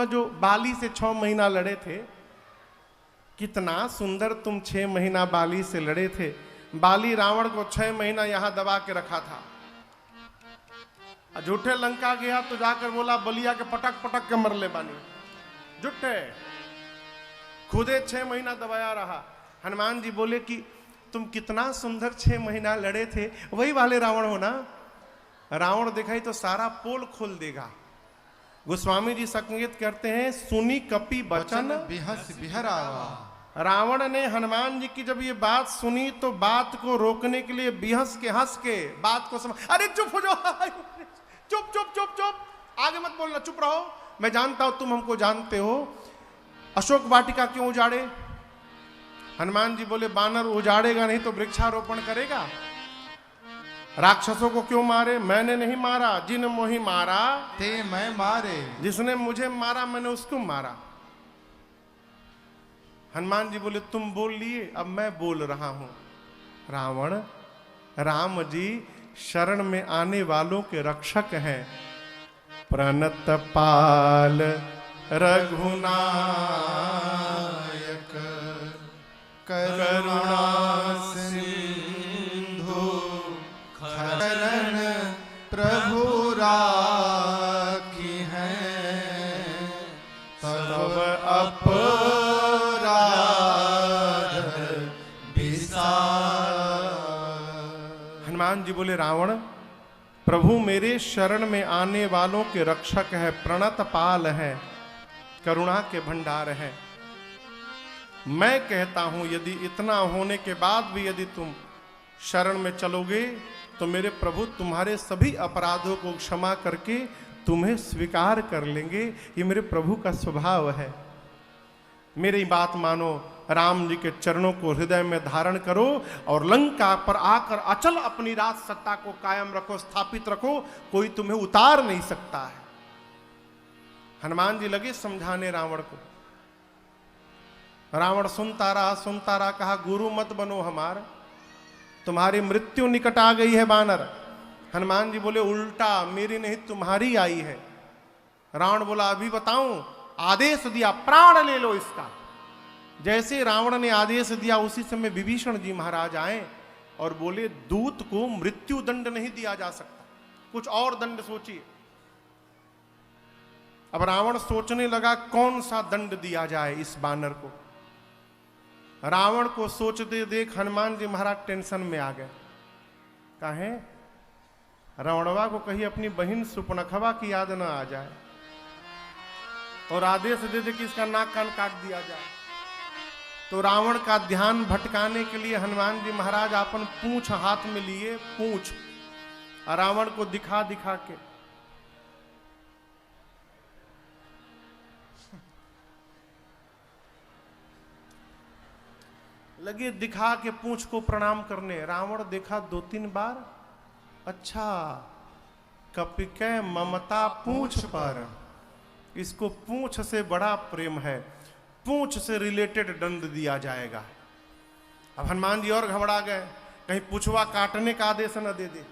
बोला जो बाली से 6 महीना लड़े थे, कितना सुंदर तुम 6 महीना बाली से लड़े थे। बाली रावण को 6 महीना यहां दबा के रखा था। झूठे लंका गया तो जाकर बोला बलिया के पटक पटक के मर ले बानी। झूठे खुदे 6 महीना दबाया रहा। हनुमान जी बोले कि तुम कितना सुंदर 6 महीना लड़े थे, वही वाले रावण हो ना। रावण दिखाई तो सारा पोल खोल देगा। गोस्वामी जी संकेत करते हैं सुनी कपि बचन बिहस बिहरावा। रावण ने हनुमान जी की जब ये बात सुनी तो बात को रोकने के लिए बिहस के हंस के बात को अरे चुप हो जाओ, चुप चुप चुप चुप, आगे मत बोलना, चुप रहो। मैं जानता हूं तुम हमको जानते हो। अशोक वाटिका क्यों उजाड़े? हनुमान जी बोले बानर उजाड़ेगा नहीं तो वृक्षारोपण करेगा। राक्षसों को क्यों मारे? मैंने नहीं मारा, जिन मोहि मारा ते मैं मारे। जिसने मुझे मारा मैंने उसको मारा। हनुमान जी बोले तुम बोल लिए, अब मैं बोल रहा हूं। रावण राम जी शरण में आने वालों के रक्षक हैं। प्रणत पाल रघुनायक करुणा सिंधु खरण प्रभु राखी हैं सब अपराध विसार। हनुमान जी बोले रावण प्रभु मेरे शरण में आने वालों के रक्षक है, प्रणत पाल है, करुणा के भंडार है। मैं कहता हूं यदि इतना होने के बाद भी यदि तुम शरण में चलोगे तो मेरे प्रभु तुम्हारे सभी अपराधों को क्षमा करके तुम्हें स्वीकार कर लेंगे। ये मेरे प्रभु का स्वभाव है। मेरी बात मानो, राम जी के चरणों को हृदय में धारण करो और लंका पर आकर अचल अपनी राज सत्ता को कायम रखो, स्थापित रखो। कोई तुम्हें उतार नहीं सकता है। हनुमान जी लगे समझाने रावण को। रावण सुनता रहा, कहा गुरु मत बनो हमार, तुम्हारी मृत्यु निकट आ गई है बानर। हनुमान जी बोले उल्टा मेरी नहीं तुम्हारी आई है। रावण बोला अभी बताऊं? आदेश दिया प्राण ले लो इसका। जैसे रावण ने आदेश दिया उसी समय विभीषण जी महाराज आए और बोले दूत को मृत्यु दंड नहीं दिया जा सकता, कुछ और दंड सोचिए। अब रावण सोचने लगा कौन सा दंड दिया जाए इस बानर को। रावण को सोचते देख हनुमान जी महाराज टेंशन में आ गए। कहे रावणवा को कहीं अपनी बहन सुपनखवा की याद न आ जाए और आदेश दे दे कि इसका नाक कान काट दिया जाए। तो रावण का ध्यान भटकाने के लिए हनुमान जी महाराज अपन पूंछ हाथ में लिए, पूंछ रावण को दिखा दिखा के लगे दिखा के पूंछ को प्रणाम करने। रावण देखा 2-3 बार, अच्छा कपिकै ममता पूंछ पर, इसको पूंछ से बड़ा प्रेम है, पूंछ से रिलेटेड दंड दिया जाएगा। अब हनुमान जी और घबरा गए, कहीं पूछवा काटने का आदेश न दे दे।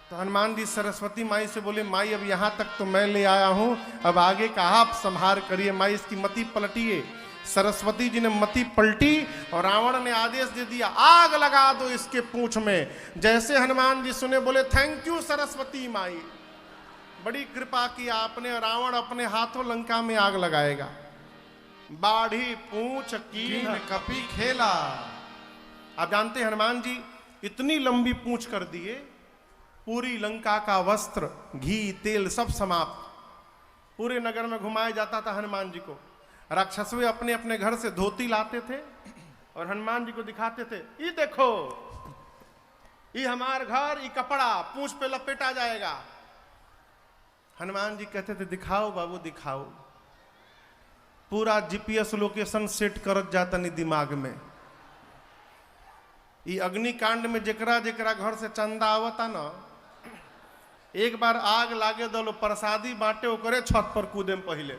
तो हनुमान जी सरस्वती माई से बोले माई अब यहां तक तो मैं ले आया हूं, अब आगे का आप संहार करिए। माई इसकी मति पलटिए। सरस्वती जी ने मति पलटी और रावण ने आदेश दे दिया आग लगा दो इसके पूंछ में। जैसे हनुमान जी सुने बोले थैंक यू सरस्वती माई, बड़ी कृपा की आपने। रावण अपने हाथों लंका में आग लगाएगा। बाढ़ी पूंछ कीन कपि खेला। आप जानते हैं हनुमान जी इतनी लंबी पूंछ कर दिए, पूरी लंका का वस्त्र घी तेल सब समाप्त। पूरे नगर में घुमाया जाता था हनुमान जी को। राक्षसवे अपने अपने घर से धोती लाते थे और हनुमान जी को दिखाते थे, ये देखो ये हमार घर, ये कपड़ा पूंछ पे लपेटा जाएगा। हनुमान जी कहते थे दिखाओ बाबू दिखाओ। पूरा जीपीएस लोकेशन सेट करत जाता नहीं दिमाग में। ये अग्निकांड में जेकरा जेकरा घर से चंदा आवता ना, एक बार आग लागे दलो प्रसादी बांटे ओकरे छत पर कूदे में पहले।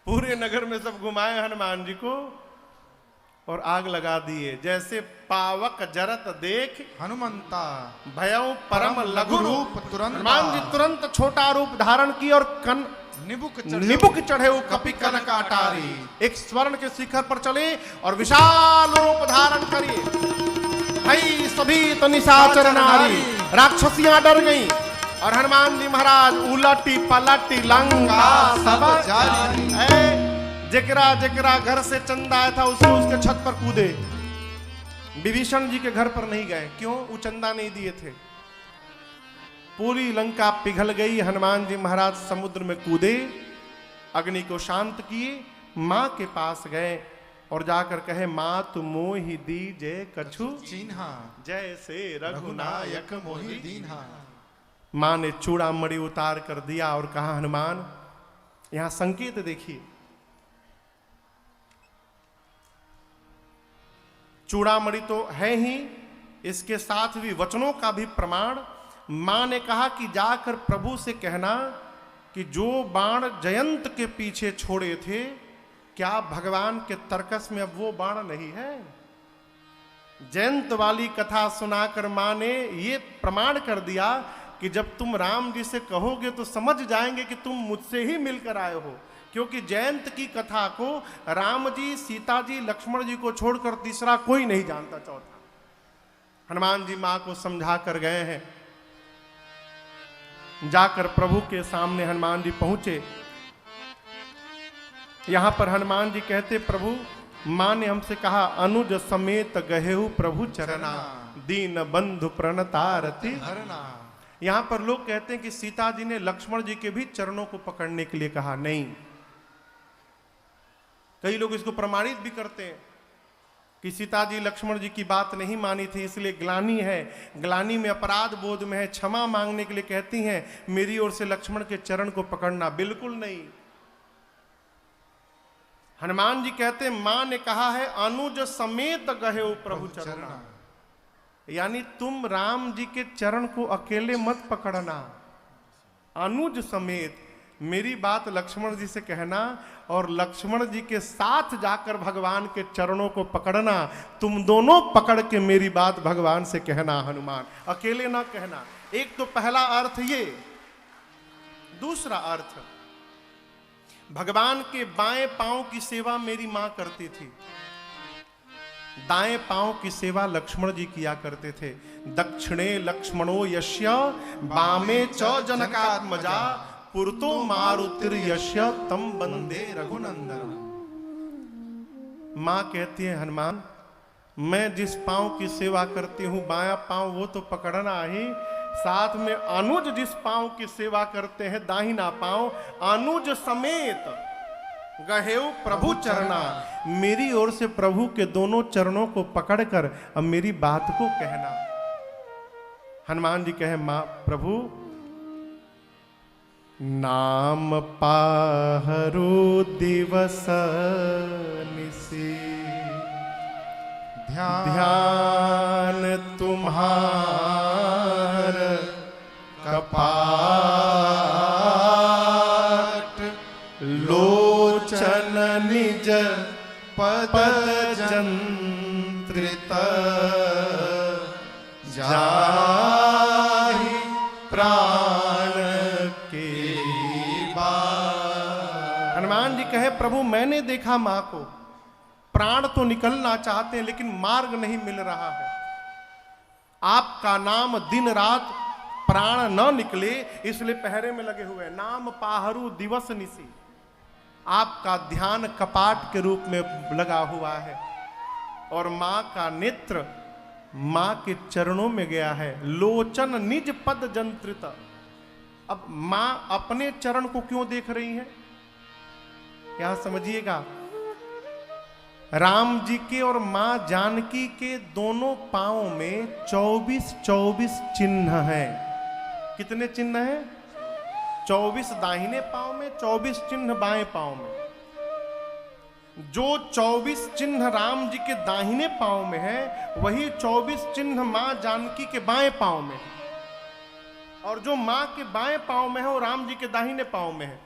पूरे नगर में सब घुमाए हनुमान जी को और आग लगा दिए। जैसे पावक जरत देख हनुमंता भयउ परम लघु रूप, तुरंत हनुमान जी तुरंत छोटा रूप धारण की और निबुक चढ़े कपि कनक अटारी, एक स्वर्ण के शिखर पर चले और विशाल रूप धारण करिए। भाई सभी तो निशाचर नारी, राक्षसियां डर गईं और हनुमान जी महाराज उलटी पलटी लंका सब जारी। जेकरा जेकरा घर से चंदा आया था उसके छत पर कूदे। विभीषण जी के घर पर नहीं गए, क्यों? वो चंदा नहीं दिए थे। पूरी लंका पिघल गई। हनुमान जी महाराज समुद्र में कूदे, अग्नि को शांत किए, मां के पास गए और जाकर कहे, मां तुम मोहि दीजे कछु चिन्हा, जैसे रघुनायक मोहि दीन्हा। मां ने चूड़ामणि उतार कर दिया और कहा, हनुमान यहां संकेत देखिए, चूड़ामणि तो है ही, इसके साथ भी वचनों का भी प्रमाण। मां ने कहा कि जाकर प्रभु से कहना कि जो बाण जयंत के पीछे छोड़े थे, क्या भगवान के तर्कस में अब वो बाण नहीं है? जयंत वाली कथा सुनाकर मां ने ये प्रमाण कर दिया कि जब तुम राम जी से कहोगे तो समझ जाएंगे कि तुम मुझसे ही मिलकर आए हो, क्योंकि जयंत की कथा को राम जी, सीता जी, लक्ष्मण जी को छोड़कर तीसरा कोई नहीं जानता। चौथा हनुमान जी मां को समझा कर गए हैं। जाकर प्रभु के सामने हनुमान जी पहुंचे। यहां पर हनुमान जी कहते, प्रभु मां ने हमसे कहा, अनुज समेत गहेहु प्रभु चरना, दीन बंधु प्रणतारति हरना। यहां पर लोग कहते हैं कि सीता जी ने लक्ष्मण जी के भी चरणों को पकड़ने के लिए कहा। नहीं, कई लोग इसको प्रमाणित भी करते हैं कि सीता जी लक्ष्मण जी की बात नहीं मानी थी, इसलिए ग्लानी है, ग्लानी में अपराध बोध में है, क्षमा मांगने के लिए कहती हैं मेरी ओर से लक्ष्मण के चरण को पकड़ना। बिल्कुल नहीं। हनुमान जी कहते मां ने कहा है, अनुज समेत गहेहु प्रभु चरणा, यानी तुम राम जी के चरण को अकेले मत पकड़ना, अनुज समेत मेरी बात लक्ष्मण जी से कहना और लक्ष्मण जी के साथ जाकर भगवान के चरणों को पकड़ना। तुम दोनों पकड़ के मेरी बात भगवान से कहना हनुमान, अकेले ना कहना। एक तो पहला अर्थ ये। दूसरा अर्थ, भगवान के बाएं पांव की सेवा मेरी मां करती थी, दाएं पांव की सेवा लक्ष्मण जी किया करते थे। दक्षिणे लक्ष्मणो यस्य बामे च जनकात्मजा, पुरतो मारुतिर यस्य तम बंदे रघुनंदन। मां कहती है, हनुमान मैं जिस पांव की सेवा करती हूं बायां पांव वो तो पकड़ना ही, साथ में अनुज जिस पांव की सेवा करते हैं दाहिना पांव, अनुज समेत गहेहु प्रभु चरना, मेरी ओर से प्रभु के दोनों चरणों को पकड़कर अब मेरी बात को कहना। हनुमान जी कहे, मां प्रभु नाम पाहरो दिवस निसी, ध्यान तुम्हार कपाट, लोचन निज पद जंत्रित, जाहि प्राण के बार। हनुमान जी कहे, प्रभु मैंने देखा मां को, प्राण तो निकलना चाहते हैं लेकिन मार्ग नहीं मिल रहा है। आपका नाम दिन रात प्राण न निकले इसलिए पहरे में लगे हुए। नाम पाहरू दिवस निसी, आपका ध्यान कपाट के रूप में लगा हुआ है और मां का नेत्र मां के चरणों में गया है। लोचन निज पद जंत्रित, अब मां अपने चरण को क्यों देख रही है यहां समझिएगा। राम जी के और मां जानकी के दोनों पांव में 24 चिन्ह हैं। कितने चिन्ह हैं? 24 दाहिने पांव में, 24 चिन्ह बाएं पांव में। जो 24 चिन्ह राम जी के दाहिने पांव में है वही 24 चिन्ह मां जानकी के बाएं पांव में, और जो मां के बाएं पांव में है वो राम जी के दाहिने पांव में है।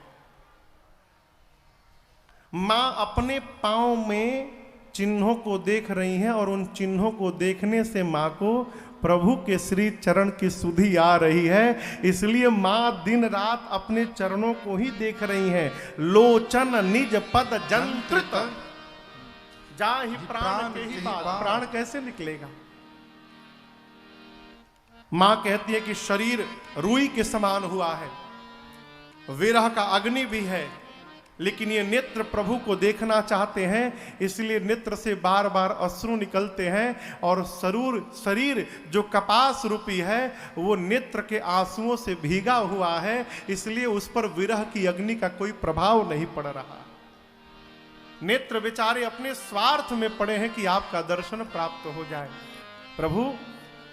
मां अपने पांव में चिन्हों को देख रही हैं और उन चिन्हों को देखने से माँ को प्रभु के श्री चरण की सुधि आ रही है। इसलिए माँ दिन रात अपने चरणों को ही देख रही हैं। लोचन निज पद जंत्रित जा ही प्राण के ही बात। प्राण कैसे निकलेगा? माँ कहती है कि शरीर रुई के समान हुआ है, विरह का अग्नि भी है, लेकिन ये नेत्र प्रभु को देखना चाहते हैं, इसलिए नेत्र से बार बार अश्रु निकलते हैं। और शरीर जो कपास रूपी है वो नेत्र के आंसुओं से भीगा हुआ है, इसलिए उस पर विरह की अग्नि का कोई प्रभाव नहीं पड़ रहा। नेत्र बेचारे अपने स्वार्थ में पड़े हैं कि आपका दर्शन प्राप्त हो जाए। प्रभु,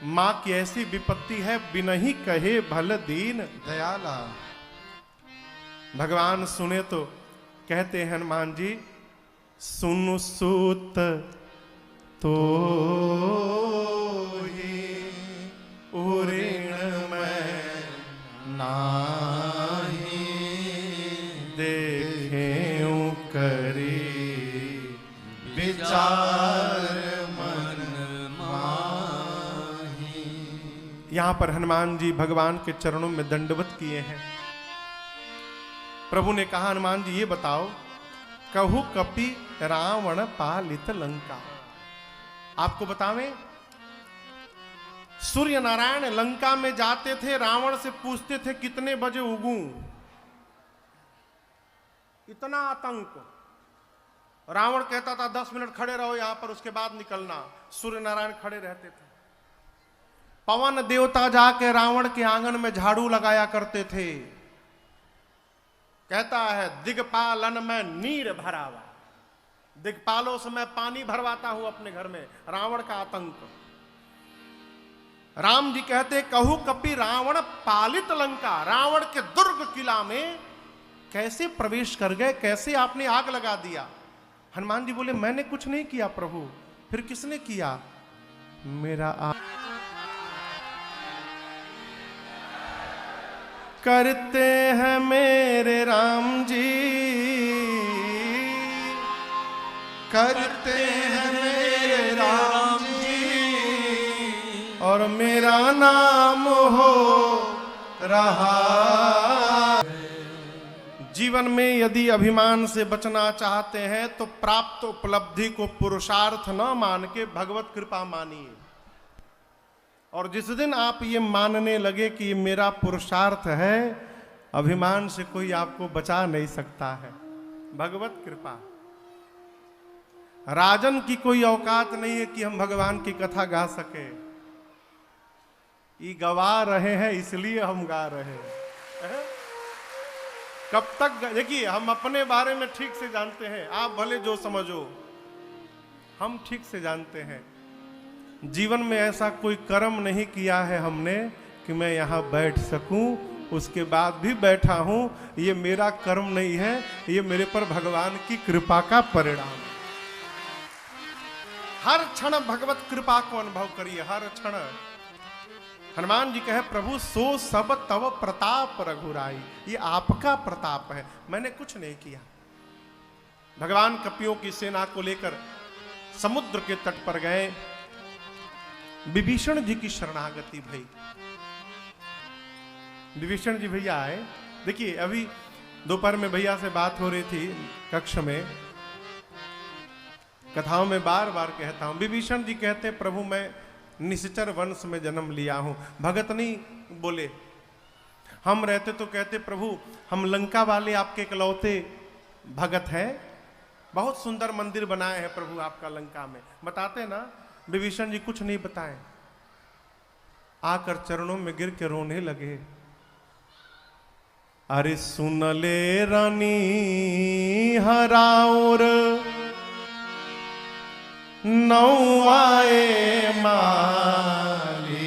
मां की ऐसी विपत्ति है, बिनहि कहे भल दीन दयाला। भगवान सुने तो कहते हैं हनुमान जी, सुनु सूत तो ही उऋण में नाही देखें करी विचार मन माही। यहां पर हनुमान जी भगवान के चरणों में दंडवत किए हैं। प्रभु ने कहा, हनुमान जी ये बताओ, कहु कपि रावण पालित लंका। आपको बतावें, सूर्य नारायण लंका में जाते थे, रावण से पूछते थे कितने बजे उगूं। इतना आतंक। रावण कहता था 10 मिनट खड़े रहो यहां पर, उसके बाद निकलना। सूर्य नारायण खड़े रहते थे। पवन देवता जाके रावण के आंगन में झाड़ू लगाया करते थे। कहता है, दिग्पालन में नीर भरावा, दिग्पालों से मैं पानी भरवाता हूं अपने घर में। रावण का आतंक। राम जी कहते, कहू कपि रावण पालित लंका। रावण के दुर्ग किला में कैसे प्रवेश कर गए, कैसे आपने आग लगा दिया? हनुमान जी बोले, मैंने कुछ नहीं किया प्रभु। फिर किसने किया? मेरा करते हैं मेरे राम जी, करते हैं मेरे राम जी, और मेरा नाम हो रहा। जीवन में यदि अभिमान से बचना चाहते हैं तो प्राप्त उपलब्धि को पुरुषार्थ न मान के भगवत कृपा मानिए। और जिस दिन आप ये मानने लगे कि ये मेरा पुरुषार्थ है, अभिमान से कोई आपको बचा नहीं सकता है। भगवत कृपा। राजन की कोई औकात नहीं है कि हम भगवान की कथा गा सके। ये गवा रहे हैं इसलिए हम गा रहे हैं। कब तक? देखिए, हम अपने बारे में ठीक से जानते हैं, आप भले जो समझो, हम ठीक से जानते हैं। जीवन में ऐसा कोई कर्म नहीं किया है हमने कि मैं यहां बैठ सकूं, उसके बाद भी बैठा हूं। ये मेरा कर्म नहीं है, ये मेरे पर भगवान की कृपा का परिणाम है। हर क्षण भगवत कृपा को अनुभव करिए, हर क्षण। हनुमान जी कहे, प्रभु सो सब तव प्रताप रघुराई। ये आपका प्रताप है, मैंने कुछ नहीं किया। भगवान कपियों की सेना को लेकर समुद्र के तट पर गए। विभीषण जी की शरणागति भई। विभीषण जी भैया आए। देखिए, अभी दोपहर में भैया से बात हो रही थी कक्ष में। कथाओं में बार बार कहता हूं, विभीषण जी कहते, प्रभु मैं निश्चर वंश में जन्म लिया हूं। भगत नहीं बोले। हम रहते तो कहते, प्रभु हम लंका वाले आपके इकलौते भगत हैं। बहुत सुंदर मंदिर बनाए हैं प्रभु आपका लंका में। बताते ना, विभीषण जी कुछ नहीं बताए, आकर चरणों में गिर के रोने लगे। अरे सुन ले रानी हराउर नौ आए माली,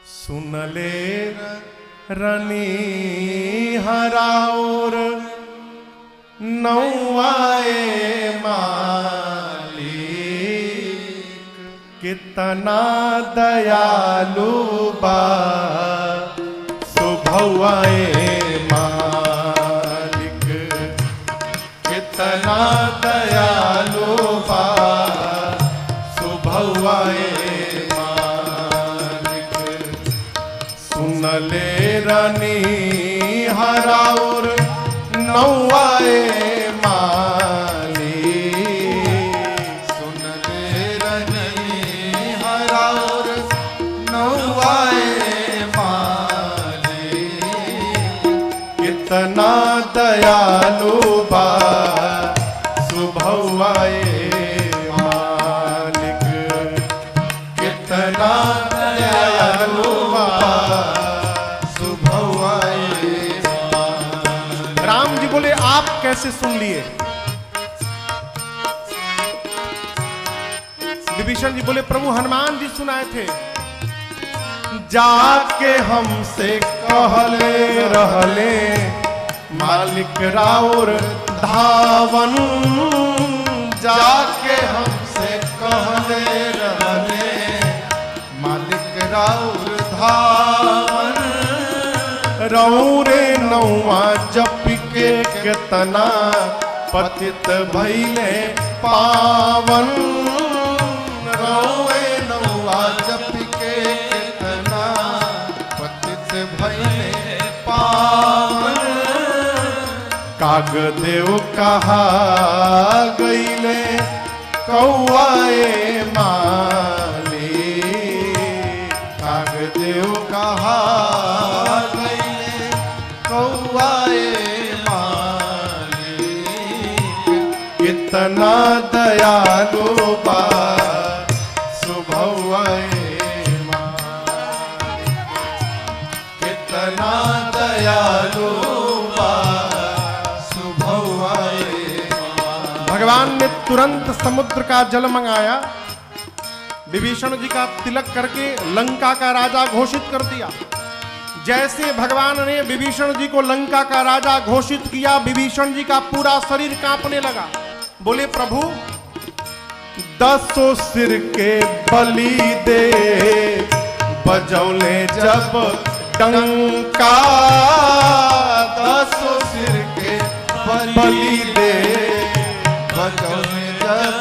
सुन ले रानी हराउर नौ आए मालिक, कितना दयालु बा स्वभाव आए मालिक, रनी हराउर नौआए माली। सुन ले रनी हराउर नौआए माली। कितना दयालु बा सुभौआए मालिक। कितना दयालु बा सुभौआए। राम जी बोले आप कैसे सुन लिए? विभीषण जी बोले प्रभु हनुमान जी सुनाए थे। जाके हमसे कहले रहले मालिक राउर धावन। जाके हमसे कहले रहले मालिक राउर धावन। रौरे नौआ जप के केतना पतित भइले पावन। रोए नौआ जप के कितना पतित भइले पावन। कागदेव कहा गईले कौआए माली। कागदेव कहा गईले कौआए माली। कितना दयालु बा सुभौआए माली। कितना दयालु बा सुभौआए। भगवान ने तुरंत समुद्र का जल मंगाया, विभीषण जी का तिलक करके लंका का राजा घोषित कर दिया। जैसे भगवान ने विभीषण जी को लंका का राजा घोषित किया, विभीषण जी का पूरा शरीर कांपने लगा। बोले प्रभु 10 सिर के बलि दे बजौले जब डंका। 10 सिर के बलि दे बजौले जब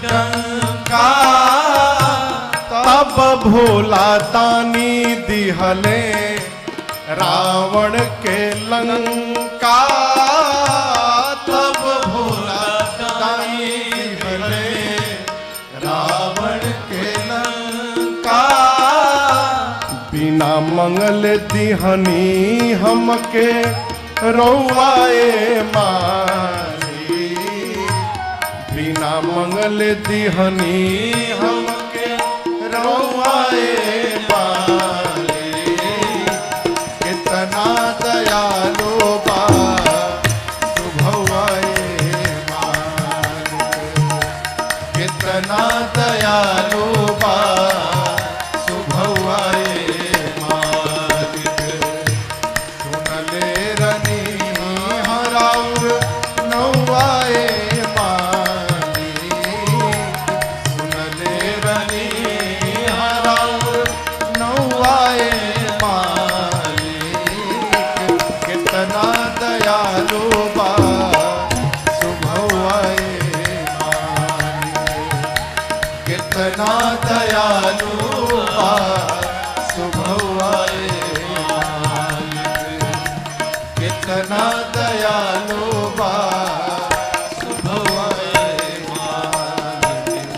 डंका। तब भोला दानी दिहले रावण के लंका। तब भोला दानी दिहले रावण के लंका। बिना मंगल दिहनी हमके रौआए माली। बिना मंगल दिहनी हमके रौआए माली। कितना दयालु बा सुभौआए मालिक। कितना दयालु बा सुभौआए मालिक। सुन ले रनी हराउर नौआए मालिक। सुन ले रनी हराउर नौआए मालिक। कितना दयालु बा सुभौआए मालिक। कितना दयालु बा सुभौआए मालिक। कितना दयालु बा सुभौआए मालिक।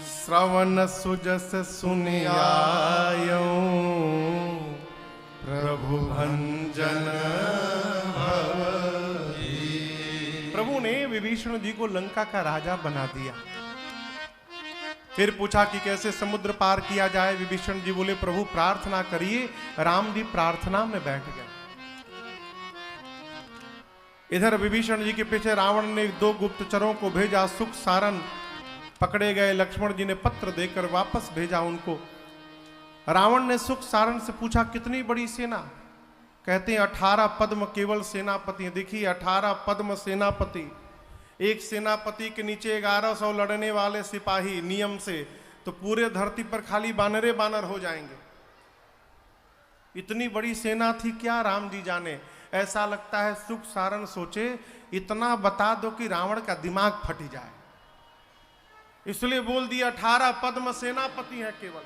श्रवण सुजस सुनियायो प्रभु भंजन भवई। प्रभु ने विभीषण जी को लंका का राजा बना दिया। फिर पूछा कि कैसे समुद्र पार किया जाए। विभीषण जी बोले प्रभु प्रार्थना करिए। राम जी प्रार्थना में बैठ गए। इधर विभीषण जी के पीछे रावण ने 2 गुप्तचरों को भेजा। सुख सारन पकड़े गए। लक्ष्मण जी ने पत्र देकर वापस भेजा उनको। रावण ने सुख सारन से पूछा कितनी बड़ी सेना? कहते हैं 18 पद्म केवल सेनापति। देखिए 18 पद्म सेनापति। एक सेनापति के नीचे 1100 लड़ने वाले सिपाही नियम से, तो पूरे धरती पर खाली बानरे बानर हो जाएंगे। इतनी बड़ी सेना थी क्या राम जी जाने। ऐसा लगता है सुख सारन सोचे इतना बता दो कि रावण का दिमाग फट जाए। इसलिए बोल दिया 18 पद्म सेनापति हैं केवल।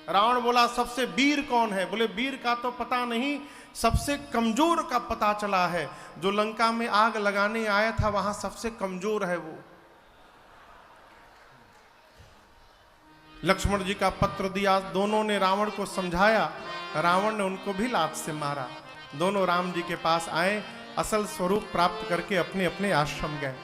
रावण बोला सबसे वीर कौन है? बोले वीर का तो पता नहीं, सबसे कमजोर का पता चला है। जो लंका में आग लगाने आया था वहां सबसे कमजोर है वो। लक्ष्मण जी का पत्र दिया, दोनों ने रावण को समझाया, रावण ने उनको भी लात से मारा। दोनों राम जी के पास आए, असल स्वरूप प्राप्त करके अपने अपने आश्रम गए।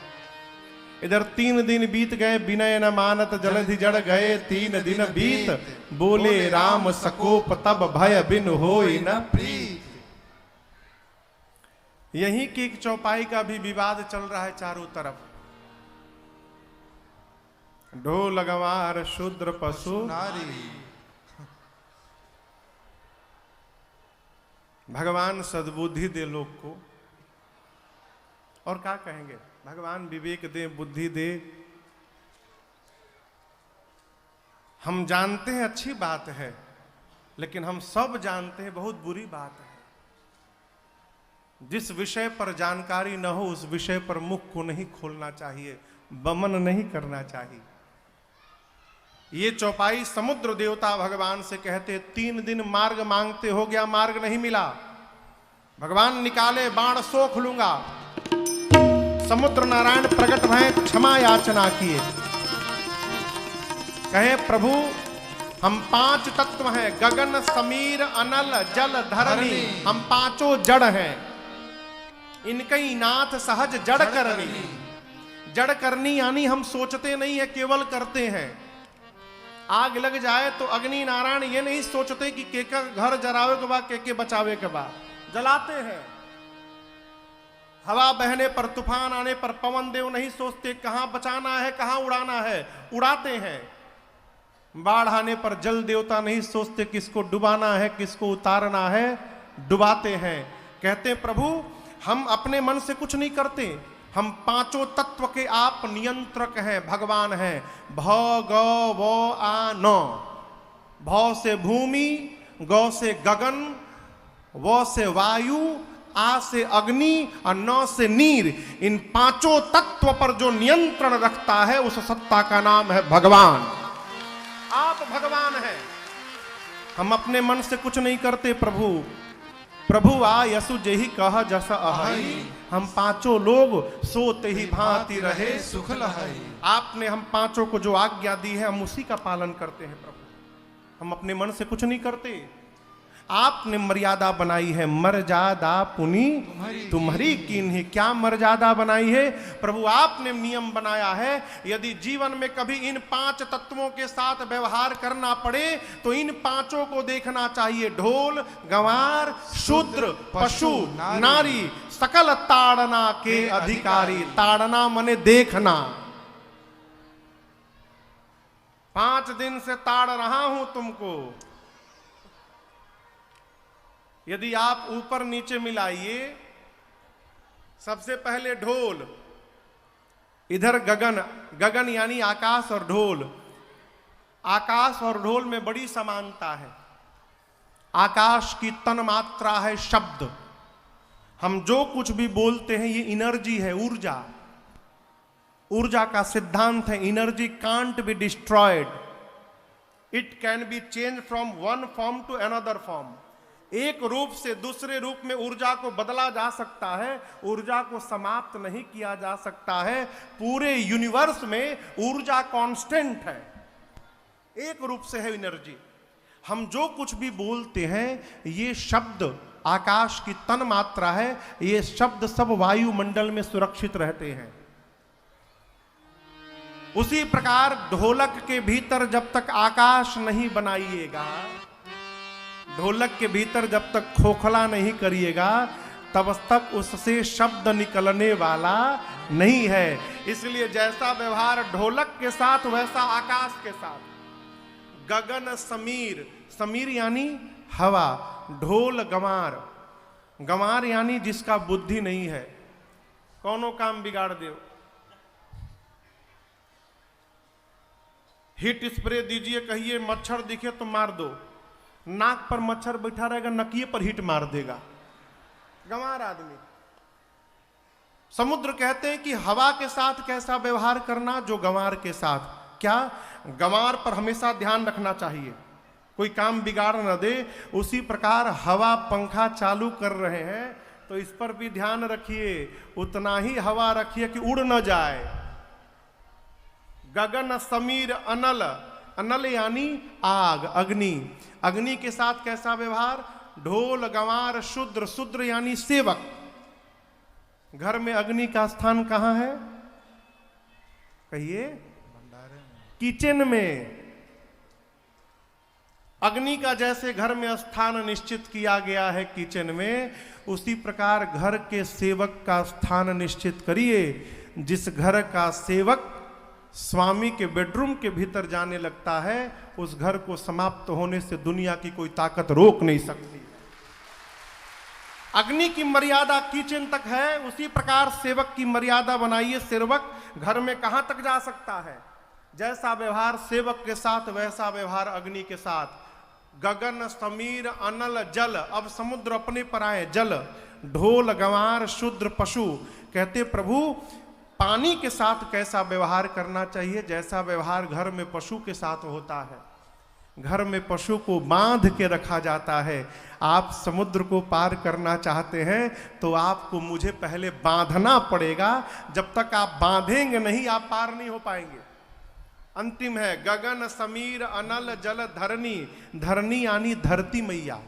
इधर 3 दिन बीत गए, विनय न मानत जलधि जड़ गए। 3 दिन बीत बोले राम सकोप, तब भय बिन होई न प्रीत। यहीं की एक चौपाई का भी विवाद चल रहा है चारों तरफ। ढोल गंवार शूद्र पशु नारी। भगवान सद्बुद्धि दे लोग को, और क्या कहेंगे? भगवान विवेक दे, बुद्धि दे। हम जानते हैं अच्छी बात है, लेकिन हम सब जानते हैं बहुत बुरी बात है। जिस विषय पर जानकारी न हो उस विषय पर मुख को नहीं खोलना चाहिए, बमन नहीं करना चाहिए। ये चौपाई समुद्र देवता भगवान से कहते, 3 दिन मार्ग मांगते, हो गया मार्ग नहीं मिला। भगवान निकाले बाण, सोख लूंगा। समुद्र नारायण प्रकट भय, क्षमा याचना किए। कहे प्रभु हम 5 तत्व हैं, गगन समीर अनल जल धरणी, हम 5 जड़ हैं। इनकई नाथ सहज जड़ करनी। जड़ करनी यानी हम सोचते नहीं है, केवल करते हैं। आग लग जाए तो अग्नि नारायण ये नहीं सोचते कि के का घर जरावे के बाद के बचावे के बाद, जलाते हैं। हवा बहने पर, तूफान आने पर पवन देव नहीं सोचते कहां बचाना है कहां उड़ाना है, उड़ाते हैं। बाढ़ आने पर जल देवता नहीं सोचते किसको डुबाना है किसको उतारना है, डुबाते हैं। कहते प्रभु हम अपने मन से कुछ नहीं करते, हम 5 तत्व के आप नियंत्रक हैं, भगवान हैं। भ ग व आ न। भ से भूमि, ग से गगन, व से वायु, आ से अग्नि और न से नीर। इन 5 तत्व पर जो नियंत्रण रखता है उस सत्ता का नाम है भगवान। आप भगवान हैं। हम अपने मन से कुछ नहीं करते। प्रभु आ यसु जेहि कह जस अहई, हम 5 लोग सोते ही भांति रहे सुख लहई। आपने हम 5 को जो आज्ञा दी है हम उसी का पालन करते हैं प्रभु। हम अपने मन से कुछ नहीं करते। आपने मर्यादा बनाई है, मर्यादा पुनी तुम्हारी कीन्ही। क्या मर्यादा बनाई है प्रभु? आपने नियम बनाया है, यदि जीवन में कभी इन 5 तत्वों के साथ व्यवहार करना पड़े तो इन 5 को देखना चाहिए। ढोल गंवार शूद्र पशु नारी, सकल ताड़ना के अधिकारी। ताड़ना मने देखना। 5 दिन से ताड़ रहा हूं तुमको। यदि आप ऊपर नीचे मिलाइए, सबसे पहले ढोल, इधर गगन, गगन यानी आकाश और ढोल। आकाश और ढोल में बड़ी समानता है। आकाश की तन मात्रा है शब्द। हम जो कुछ भी बोलते हैं ये एनर्जी है, ऊर्जा। ऊर्जा का सिद्धांत है, energy can't be destroyed, it can be change from one form to another form. एक रूप से दूसरे रूप में ऊर्जा को बदला जा सकता है, ऊर्जा को समाप्त नहीं किया जा सकता है। पूरे यूनिवर्स में ऊर्जा कांस्टेंट है, एक रूप से है एनर्जी। हम जो कुछ भी बोलते हैं ये शब्द आकाश की तन मात्रा है, ये शब्द सब वायुमंडल में सुरक्षित रहते हैं। उसी प्रकार ढोलक के भीतर जब तक आकाश नहीं बनाइएगा, ढोलक के भीतर जब तक खोखला नहीं करिएगा, तब तक उससे शब्द निकलने वाला नहीं है। इसलिए जैसा व्यवहार ढोलक के साथ वैसा आकाश के साथ। गगन समीर, समीर यानी हवा। ढोल गंवार, गंवार यानी जिसका बुद्धि नहीं है, कौनो काम बिगाड़ दो। हीट स्प्रे दीजिए, कहिए मच्छर दिखे तो मार दो, नाक पर मच्छर बैठा रहेगा, नकिए पर हीट मार देगा। गंवार आदमी। समुद्र कहते हैं कि हवा के साथ कैसा व्यवहार करना, जो गंवार के साथ। क्या? गंवार पर हमेशा ध्यान रखना चाहिए। कोई काम बिगाड़ न दे। उसी प्रकार हवा पंखा चालू कर रहे हैं तो इस पर भी ध्यान रखिए, उतना ही हवा रखिए कि उड़ न जाए। गगन समीर अनल, अनल यानी आग, अग्नि। अग्नि के साथ कैसा व्यवहार? ढोल गंवार शूद्र, शूद्र यानी सेवक। घर में अग्नि का स्थान कहां है? कहिए। किचन में। अग्नि का जैसे घर में स्थान निश्चित किया गया है किचन में, उसी प्रकार घर के सेवक का स्थान निश्चित करिए। जिस घर का सेवक स्वामी के बेडरूम के भीतर जाने लगता है, उस घर को समाप्त होने से दुनिया की कोई ताकत रोक नहीं सकती। अग्नि की मर्यादा किचन तक है, उसी प्रकार सेवक की मर्यादा बनाइए। सेवक घर में कहां तक जा सकता है? जैसा व्यवहार सेवक के साथ वैसा व्यवहार अग्नि के साथ। गगन समीर अनल जल, अब समुद्र अपने पर आए। जल, ढोल गंवार शूद्र पशु। कहते प्रभु पानी के साथ कैसा व्यवहार करना चाहिए? जैसा व्यवहार घर में पशु के साथ होता है। घर में पशु को बांध के रखा जाता है। आप समुद्र को पार करना चाहते हैं तो आपको मुझे पहले बांधना पड़ेगा। जब तक आप बांधेंगे नहीं, आप पार नहीं हो पाएंगे। अंतिम है गगन समीर अनल जल धरनी। धरनी यानी धरती मैया।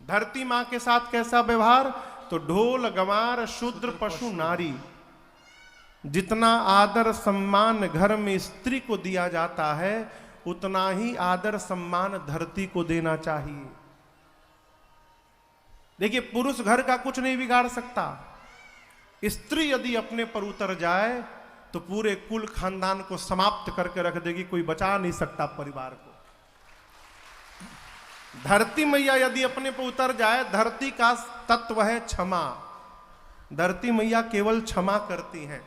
धरती मां के साथ कैसा व्यवहार? तो ढोल गंवार शूद्र पशु नारी। जितना आदर सम्मान घर में स्त्री को दिया जाता है, उतना ही आदर सम्मान धरती को देना चाहिए। देखिए, पुरुष घर का कुछ नहीं बिगाड़ सकता। स्त्री यदि अपने पर उतर जाए तो पूरे कुल खानदान को समाप्त करके रख देगी, कोई बचा नहीं सकता परिवार को। धरती मैया यदि अपने पर उतर जाए, धरती का तत्व है क्षमा। धरती मैया केवल क्षमा करती हैं।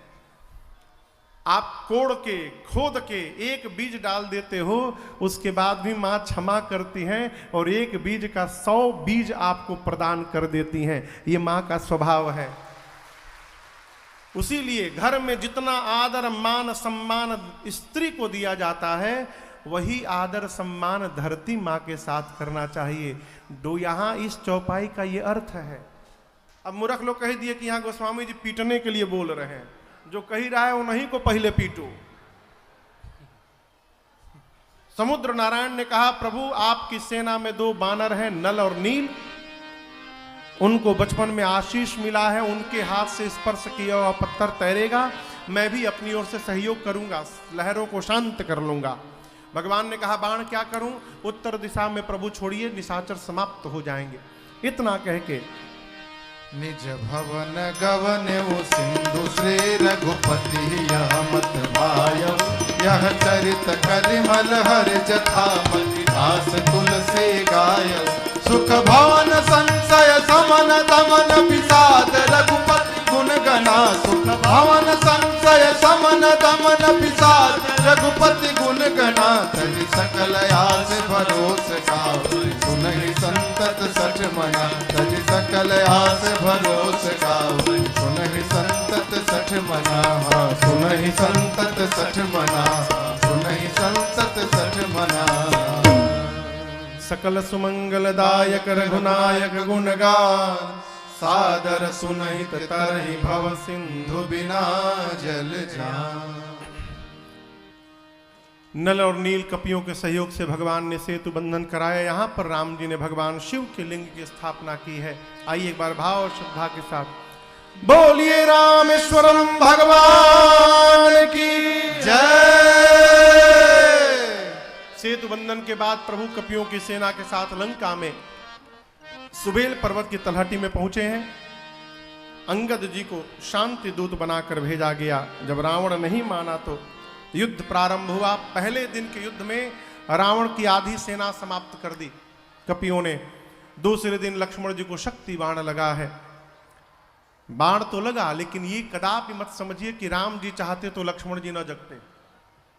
आप कोड़ के खोद के एक बीज डाल देते हो, उसके बाद भी मां क्षमा करती हैं और एक बीज का 100 बीज आपको प्रदान कर देती हैं। ये मां का स्वभाव है। उसीलिए घर में जितना आदर मान सम्मान स्त्री को दिया जाता है, वही आदर सम्मान धरती मां के साथ करना चाहिए। दो यहां इस चौपाई का ये अर्थ है। अब मूर्ख लोग कह दिए कि यहां गोस्वामी जी पीटने के लिए बोल रहे हैं। जो कही रहा है उन्हीं को पहले पीटो। समुद्र नारायण ने कहा, प्रभु आपकी सेना में 2 बानर हैं, नल और नील। उनको बचपन में आशीष मिला है, उनके हाथ से स्पर्श किया हुआ पत्थर तैरेगा। मैं भी अपनी ओर से सहयोग करूंगा, लहरों को शांत कर लूंगा। भगवान ने कहा, बाण क्या करूं? उत्तर दिशा में प्रभु छोड़िए, निशाचर समाप्त हो जाएंगे। इतना कह के निज भवन गवन वो सिंधु श्री रघुपति यह मत भायम। यह चरित कलिमल हर जथामति दास तुलसी गाय। सुख भवन संशय समन दमन विषाद रघुपति गुण गना। सुख भवन संशय समन दमन विषाद रघुपति गुण गना। तहि सकल आस भरोस गावै सुनहि संतत सठ मना। तहि सकल आस भरोस गावै सुनहि संतत सठ मना। सुनहि संतत सठ मना। सुनहि संतत सठ मना। सकल सुमंगलदायक रघुनायक गुणगान। सादर सुनहित तरहि भव सिंधु बिना जल जान। नल और नील कपियों के सहयोग से भगवान ने सेतु बंधन कराया। यहाँ पर राम जी ने भगवान शिव के लिंग की स्थापना की है। आइए एक बार भाव और श्रद्धा के साथ बोलिए रामेश्वरम भगवान की जय। सेतु बंधन के बाद प्रभु कपियों की सेना के साथ लंका में सुबेल पर्वत की तलहटी में पहुंचे हैं। अंगद जी को शांति दूत बनाकर भेजा गया। जब रावण नहीं माना तो युद्ध प्रारंभ हुआ। पहले दिन के युद्ध में रावण की आधी सेना समाप्त कर दी कपियों ने। दूसरे दिन लक्ष्मण जी को शक्ति बाण लगा है। बाण तो लगा, लेकिन ये कदापि मत समझिए कि राम जी चाहते तो लक्ष्मण जी न जगते।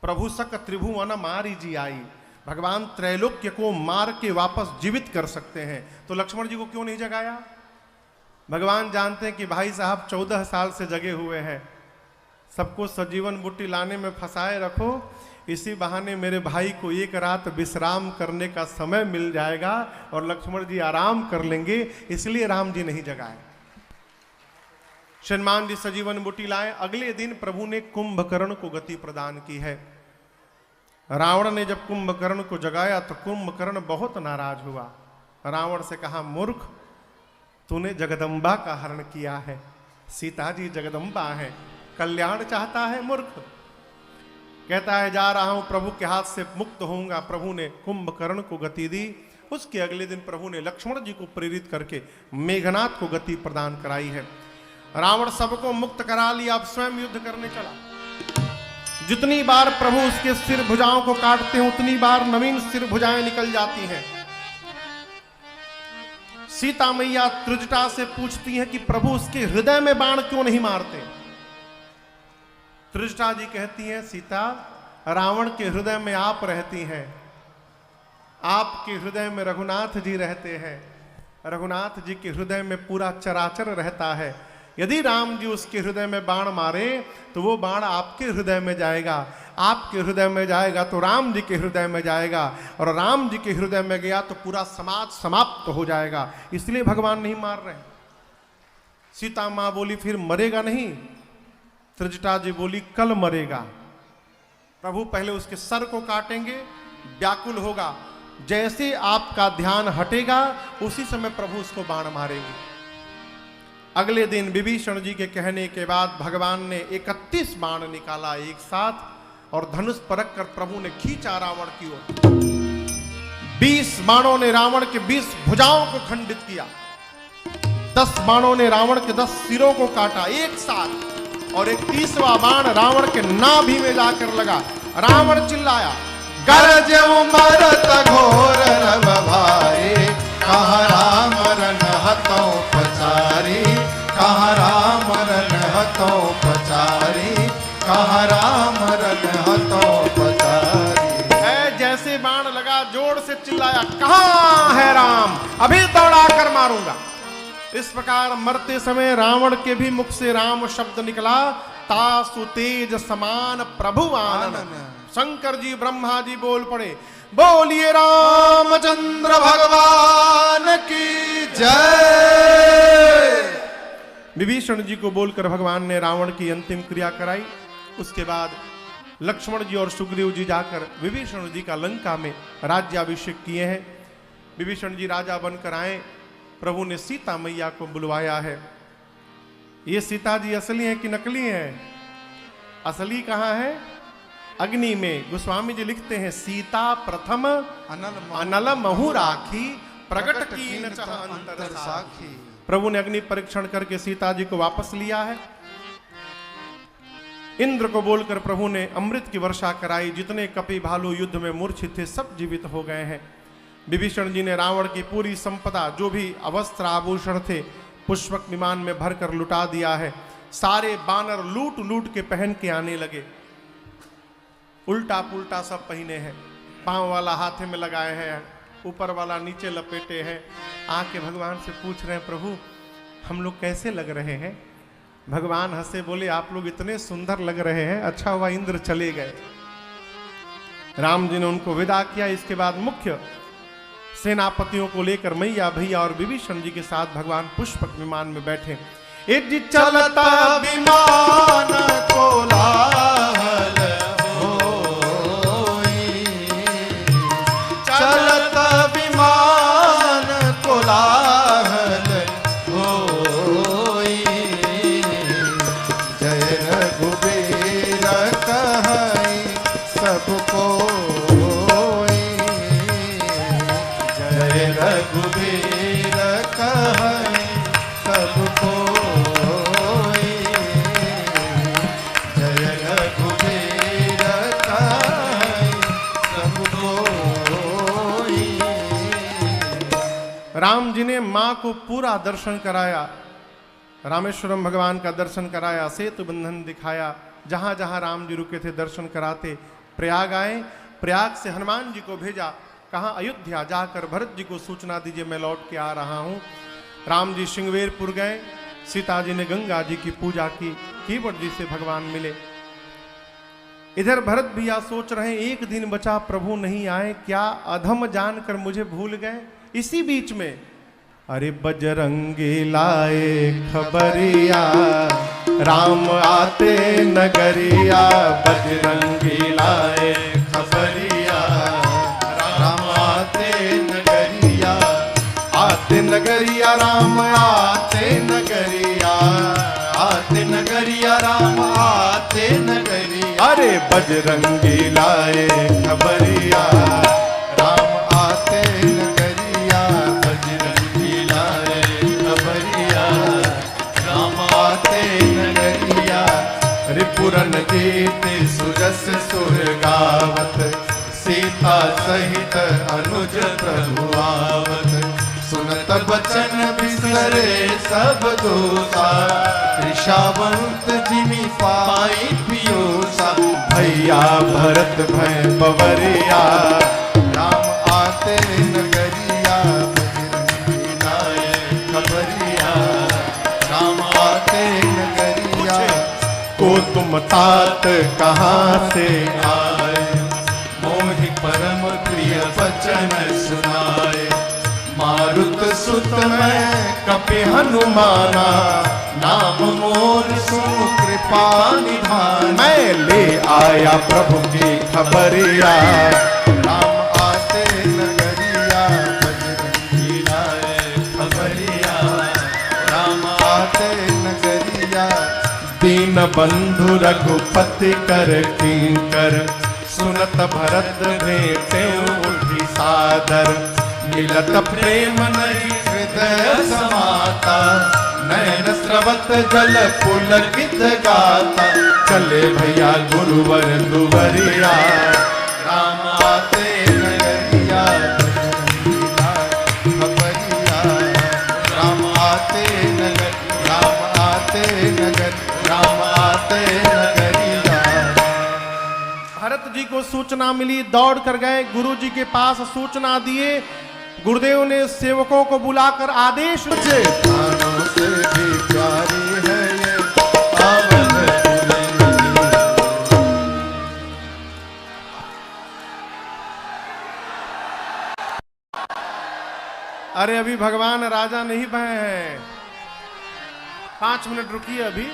प्रभु सक त्रिभुवन मारी जी आई। भगवान त्रैलोक्य को मार के वापस जीवित कर सकते हैं, तो लक्ष्मण जी को क्यों नहीं जगाया? भगवान जानते हैं कि भाई साहब 14 साल से जगे हुए हैं, सबको सजीवन बुट्टी लाने में फंसाए रखो, इसी बहाने मेरे भाई को एक रात विश्राम करने का समय मिल जाएगा और लक्ष्मण जी आराम कर लेंगे, इसलिए राम जी नहीं जगाए। हनुमान जी सजीवन बूटी लाए। अगले दिन प्रभु ने कुंभकर्ण को गति प्रदान की है। रावण ने जब कुंभकर्ण को जगाया तो कुंभकर्ण बहुत नाराज हुआ। रावण से कहा, मूर्ख, तूने जगदम्बा का हरण किया है, सीता जी जगदम्बा है, कल्याण चाहता है मूर्ख। कहता है, जा रहा हूं, प्रभु के हाथ से मुक्त होऊंगा। प्रभु ने कुंभकर्ण को गति दी। उसके अगले दिन प्रभु ने लक्ष्मण जी को प्रेरित करके मेघनाथ को गति प्रदान कराई है। रावण सबको मुक्त करा लिया, अब स्वयं युद्ध करने चला। जितनी बार प्रभु उसके सिर भुजाओं को काटते हैं उतनी बार नवीन सिर भुजाएं निकल जाती हैं। सीता मैया त्रिजटा से पूछती है कि प्रभु उसके हृदय में बाण क्यों नहीं मारते। त्रिजटा जी कहती हैं, सीता, रावण के हृदय में आप रहती हैं, आपके हृदय में रघुनाथ जी रहते हैं, रघुनाथ जी के हृदय में पूरा चराचर रहता है। यदि राम जी उसके हृदय में बाण मारे तो वो बाण आपके हृदय में जाएगा, आपके हृदय में जाएगा तो राम जी के हृदय में जाएगा, और राम जी के हृदय में गया तो पूरा समाज समाप्त हो जाएगा, इसलिए भगवान नहीं मार रहे। सीता मां बोली, फिर मरेगा नहीं? त्रिजटा जी बोली, कल मरेगा। प्रभु पहले उसके सर को काटेंगे, व्याकुल होगा, जैसे आपका ध्यान हटेगा उसी समय प्रभु उसको बाण मारेंगे। अगले दिन विभीषण जी के कहने के बाद भगवान ने 31 बाण निकाला एक साथ और धनुष पर रख कर प्रभु ने खींचा रावण की ओर। 20 बाणों ने रावण के 20 भुजाओं को खंडित किया, 10 बाणों ने रावण के 10 सिरों को काटा एक साथ, और एक 30वां बाण रावण के नाभि में जाकर लगा। रावण चिल्लाया, गरज मरत घोर रव भाई, कहाँ राम रन हतों पचारी, कहाँ राम रन हतों पचारी, कहाँ राम रन हतों पचारी। है जैसे बाण लगा जोर से चिल्लाया, कहाँ है राम, अभी दौड़ा कर मारूंगा। इस प्रकार मरते समय रावण के भी मुख से राम शब्द निकला। तासु तेज समान प्रभु आनन। शंकर जी ब्रह्मा जी बोल पड़े, बोलिए रामचंद्र भगवान की जय। विभीषण जी को बोलकर भगवान ने रावण की अंतिम क्रिया कराई। उसके बाद लक्ष्मण जी और सुग्रीव जी जाकर विभीषण जी का लंका में राज्याभिषेक किए हैं। विभीषण जी राजा बनकर आए। प्रभु ने सीता मैया को बुलवाया है। ये सीता जी असली है कि नकली है? असली कहाँ है? अग्नि में। गोस्वामी जी लिखते हैं, सीता प्रथम अनल महु राखी, प्रकट की न चाह अंतर साखी। प्रभु ने अग्नि परीक्षण करके सीता जी को वापस लिया है। इंद्र को बोलकर प्रभु ने अमृत की वर्षा कराई। जितने कपि भालू युद्ध में मूर्छित थे सब जीवित हो गए हैं। विभीषण जी ने रावण की पूरी संपदा, जो भी वस्त्र आभूषण थे, पुष्पक विमान में भरकर लुटा दिया है। सारे बानर लूट लूट के पहन के आने लगे। उल्टा पुल्टा सब पहने हैं। पांव वाला हाथे में लगाए हैं, ऊपर वाला नीचे लपेटे हैं। आके भगवान से पूछ रहे हैं, प्रभु हम लोग कैसे लग रहे हैं? भगवान हंसे बोले, आप लोग इतने सुंदर लग रहे हैं, अच्छा हुआ इंद्र चले गए। राम जी ने उनको विदा किया। इसके बाद मुख्य सेनापतियों को लेकर मैया भैया और विभीषण जी के साथ भगवान पुष्पक विमान में बैठे। एक जी चलता विमान कोलाहल होई, चलता विमान कोलाहल होई, जय रघुबीर कहई सबको, जय रघुबीर कहई सबको, जय रघुबीर कहई सबको। राम जी ने मां को पूरा दर्शन कराया। रामेश्वरम भगवान का दर्शन कराया, सेतु बंधन दिखाया। जहां जहां राम जी रुके थे दर्शन कराते। प्रयाग आए, प्रयाग से हनुमान जी को भेजा। कहा? अयोध्या जाकर भरत जी को सूचना दीजिए मैं लौट के आ रहा हूं। राम जी श्रृंगवेरपुर गए। सीता जी ने गंगा जी की पूजा की। कीवट जी से भगवान मिले। इधर भरत भैया सोच रहे हैं एक दिन बचा प्रभु नहीं आए, क्या अधम जानकर मुझे भूल गए। इसी बीच में अरे बजरंगी लाए खबरिया, राम आते नगरिया। बजरंगी लाए खबरिया, राम आते नगरिया, आते नगरिया राम आते नगरिया, आते नगरिया राम आते नगरिया। अरे बजरंगी लाए खबरिया, राम आते नगरिया, बजरंगी लाए खबरिया, राम आते नगरिया। रिपुरन गीत सुरस सुर गावत, सीता सहित अनुज प्रभु आवत। सुनत बचन बिसरे सब दोषा, ऋषावंत जिमि पाई पियोसा। भैया भरत भय बवरिया, राम आते नगरिया, बजरंगी लाए खबरिया, राम आते नगरिया। को तुम तात कहाँ से आए, मोहि परम प्रिय वचन सुनाए। मारुत सुत मैं कपि हनुमाना, नाम मोर सुनु कृपा निधान। मैं ले आया प्रभु की खबरिया, राम आते नगरिया, बजरंगी लाए खबरिया, राम आते नगरिया। दीन बंधु रघुपति कर किंकर, सुनत भरत भेटे उठी सादर। मिलत प्रेम नहीं हृदय समाता, नैन स्रवत जल पुलकित गाता। चले भैया गुरुवर दुवरिया, राम आते नगरिया, बजरंगी लाए खबरिया, राम आते नगर, राम आते नगर, राम आते नगरिया। भरत जी को सूचना मिली, दौड़ कर गए गुरु जी के पास, सूचना दिए। गुरुदेव ने सेवकों को बुलाकर आदेश दिए, प्राणों से भी प्यारी है ये अवध पुरंदरी। अरे अभी भगवान राजा नहीं भय हैं, 5 मिनट रुकिए। अभी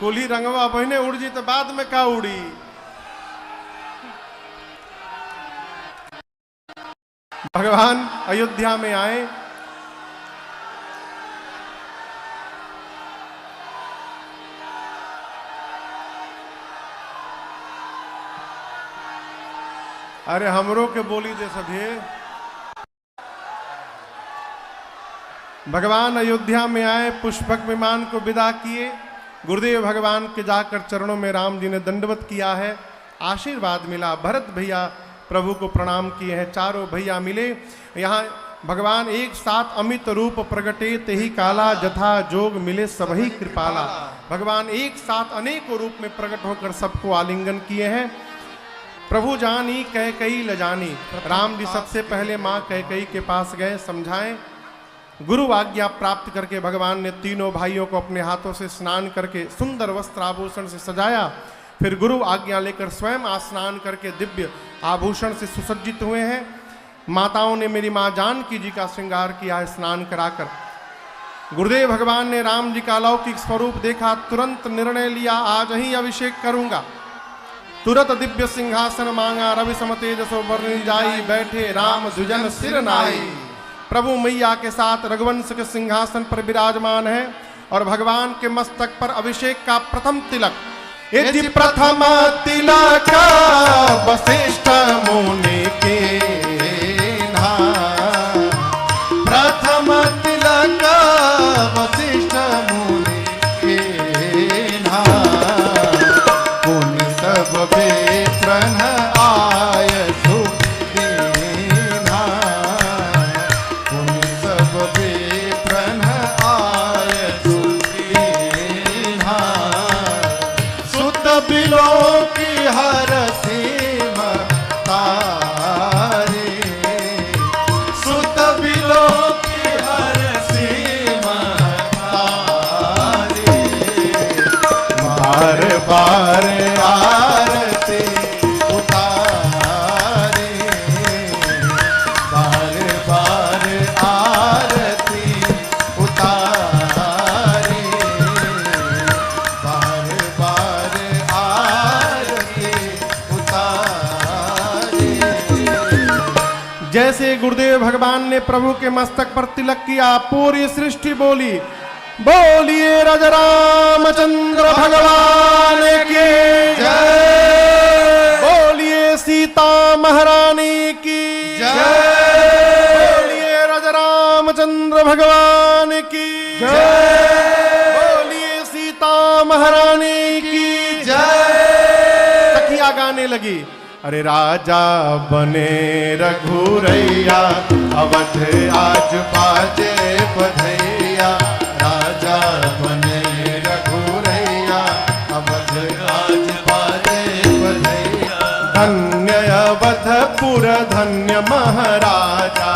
कोली रंगवा बहने उड़ जी तो बाद में का उड़ी। भगवान अयोध्या में आए, अरे हमरो के बोली दे सभे। भगवान अयोध्या में आए, पुष्पक विमान को विदा किए। गुरुदेव भगवान के जाकर चरणों में राम जी ने दंडवत किया है, आशीर्वाद मिला। भरत भैया प्रभु को प्रणाम किए हैं, चारों भैया मिले। यहाँ भगवान एक साथ अमित रूप प्रगटे, तेहि काला जथा जोग मिले सबही कृपाला। भगवान एक साथ अनेकों रूप में प्रकट होकर सबको आलिंगन किए हैं। प्रभु जानी कैकई ल जानी, राम जी सबसे पहले माँ कैकई के पास गए, समझाएं। गुरु आज्ञा प्राप्त करके भगवान ने तीनों भाइयों को अपने हाथों से स्नान करके सुंदर वस्त्र आभूषण से सजाया। फिर गुरु आज्ञा लेकर स्वयं स्नान करके दिव्य आभूषण से सुसज्जित हुए हैं। माताओं ने मेरी माँ जानकी जी का श्रृंगार किया है स्नान कराकर। गुरुदेव भगवान ने राम जी का अलौकिक स्वरूप देखा, तुरंत निर्णय लिया, आज ही अभिषेक करूंगा। तुरंत दिव्य सिंहासन मांगा, रवि सम तेजसो वर्णि जाई, बैठे राम द्विजन सिर नाई। प्रभु मैया के साथ रघुवंश के सिंहासन पर विराजमान है और भगवान के मस्तक पर अभिषेक का प्रथम तिलक। यदि प्रथम तिलक वशिष्ठ मुनि के ना, प्रथम तिलक वशिष्ठ मुनि के ना। पुनि सब बेत्रन आय सुदीना, पुनि सब बेत्रन आय सुदीना। सुत बिलो की हर सीम तारे, जैसे गुरुदेव भगवान ने प्रभु के मस्तक पर तिलक किया, पूरी सृष्टि बोली, बोलिए राजा रामचंद्र भगवान की जय। बोलिए सीता महारानी की जय। बोलिए राजा रामचंद्र भगवान की जय। बोलिए सीता महारानी की जय। सखिया गाने लगी, अरे राजा बने रघुरैया, अवध आज बाजे बधैया। राजा बने रघुरैया, अवध आज बाजे बधैया। धन्य अवधपुर धन्य महाराजा,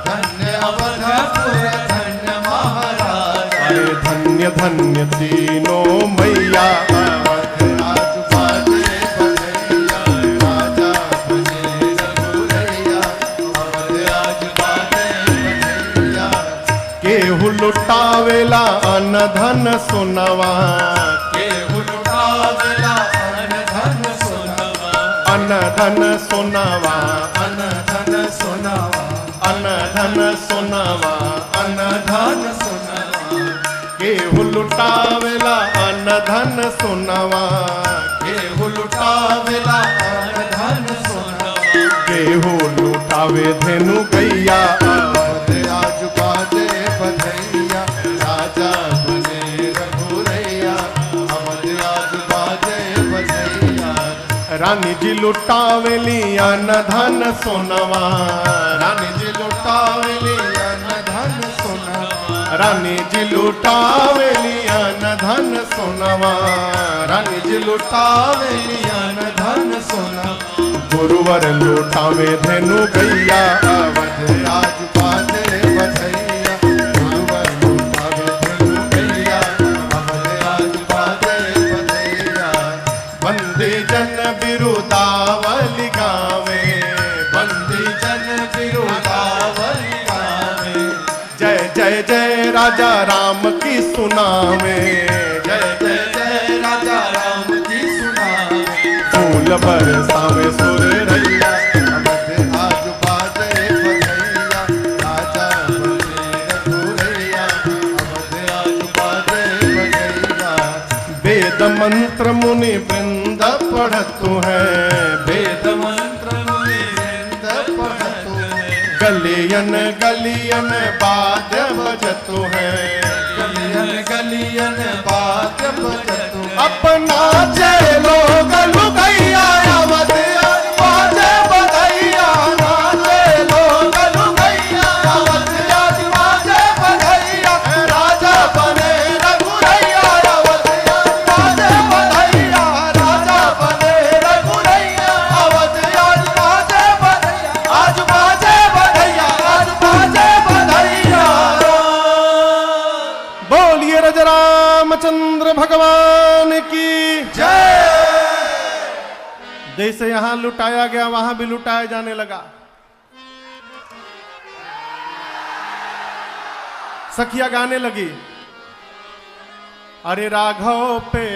धन्य अवधपुर धन्य महाराजा। अरे धन्य धन्य तीनों मैया, अवध आज बाजे बधैया। राजा बने रघुरैया, अवध आज बाजे बधैया। केहू लुटावेला अन धन सोनवा, केहू लुटावेला अन धन सोनवा। अन धन सोनवा, अन धन सोनवा। अन धन सोनवा, अन धन सोनवा। केहू लुटावेला अन धन सोनवा, केहू लुटावेला अन धन सोनवा। केहू लुटावे धेनु गैया, अवध आज बाजे बधैया। राजा बने रघुरैया, अवध आज बाजे बधैया। रानी जी लुटावेली अन धन सोनवा, रानी जी लुटावेली अन धन सोनवा। रानी जी लुटावेली अन धन सोनवा, रानी जी लुटावेली अन धन सोनवा। गुरुवर लुटावे धेनु गैया, अवध आज बाजे बधैया। गुरुवर लुटावे धेनु गैया, अवध आज बाजे बधैया। बंदी जन बिरुदावली गावे, बंदी जन बिरुदावली गावे। जय जय जय राजा राम की सुनावे, जय जय जय राजा राम की सुनावे। फूल बरसावे सुर रैया, अवध आज बाजे बधैया। राजा बने रघुरैया, अवध आज बाजे बधैया। वेद मंत्र मुनि वृंद पढ़तु है, वेद मंत्र मुनि वृंद पढ़तु है। गलियन गलियन वाद्य बजतु है, गलियन गलियन बाद्य बजतु है। अपना जय लोग लुगैया, अवध आज बाजे बधैया, नाचे लोग लुगैया, अवध आज बाजे बधैया। राजा बने रघुरैया, अवध आज बाजे बधैया। राजा बने रघुरैया, अवध आज बाजे बधैया। आज बाजे बधैया, आज बाजे बधैया। बोलिए राजा रामचंद्र भगवान की जय। जैसे यहां लुटाया गया वहां भी लुटाया जाने लगा। सखिया गाने लगी, अरे राघव पे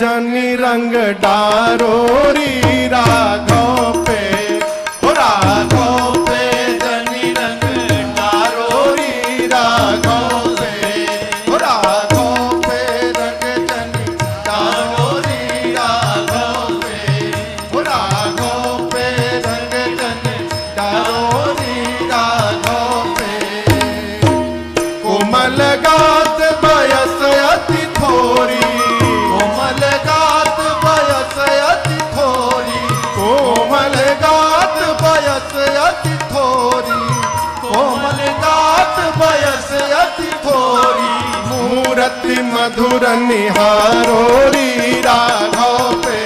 जनी रंग डारोरी, राघव पे हो राघव पे जनी रंग डारोरी, राघव पे हो राघव पे रंग जनी डारोरी, राघव पे हो राघव पे रंग जनी डारोरी, राघव पे। कोमल गात बयस अति थोरी, कोमल गात बयस अति थोरी। कोमल गात बयस अति थोरी। कोमल गात बयस अति थोरी। मूर्ति मधुर निहारोरी, राघव पे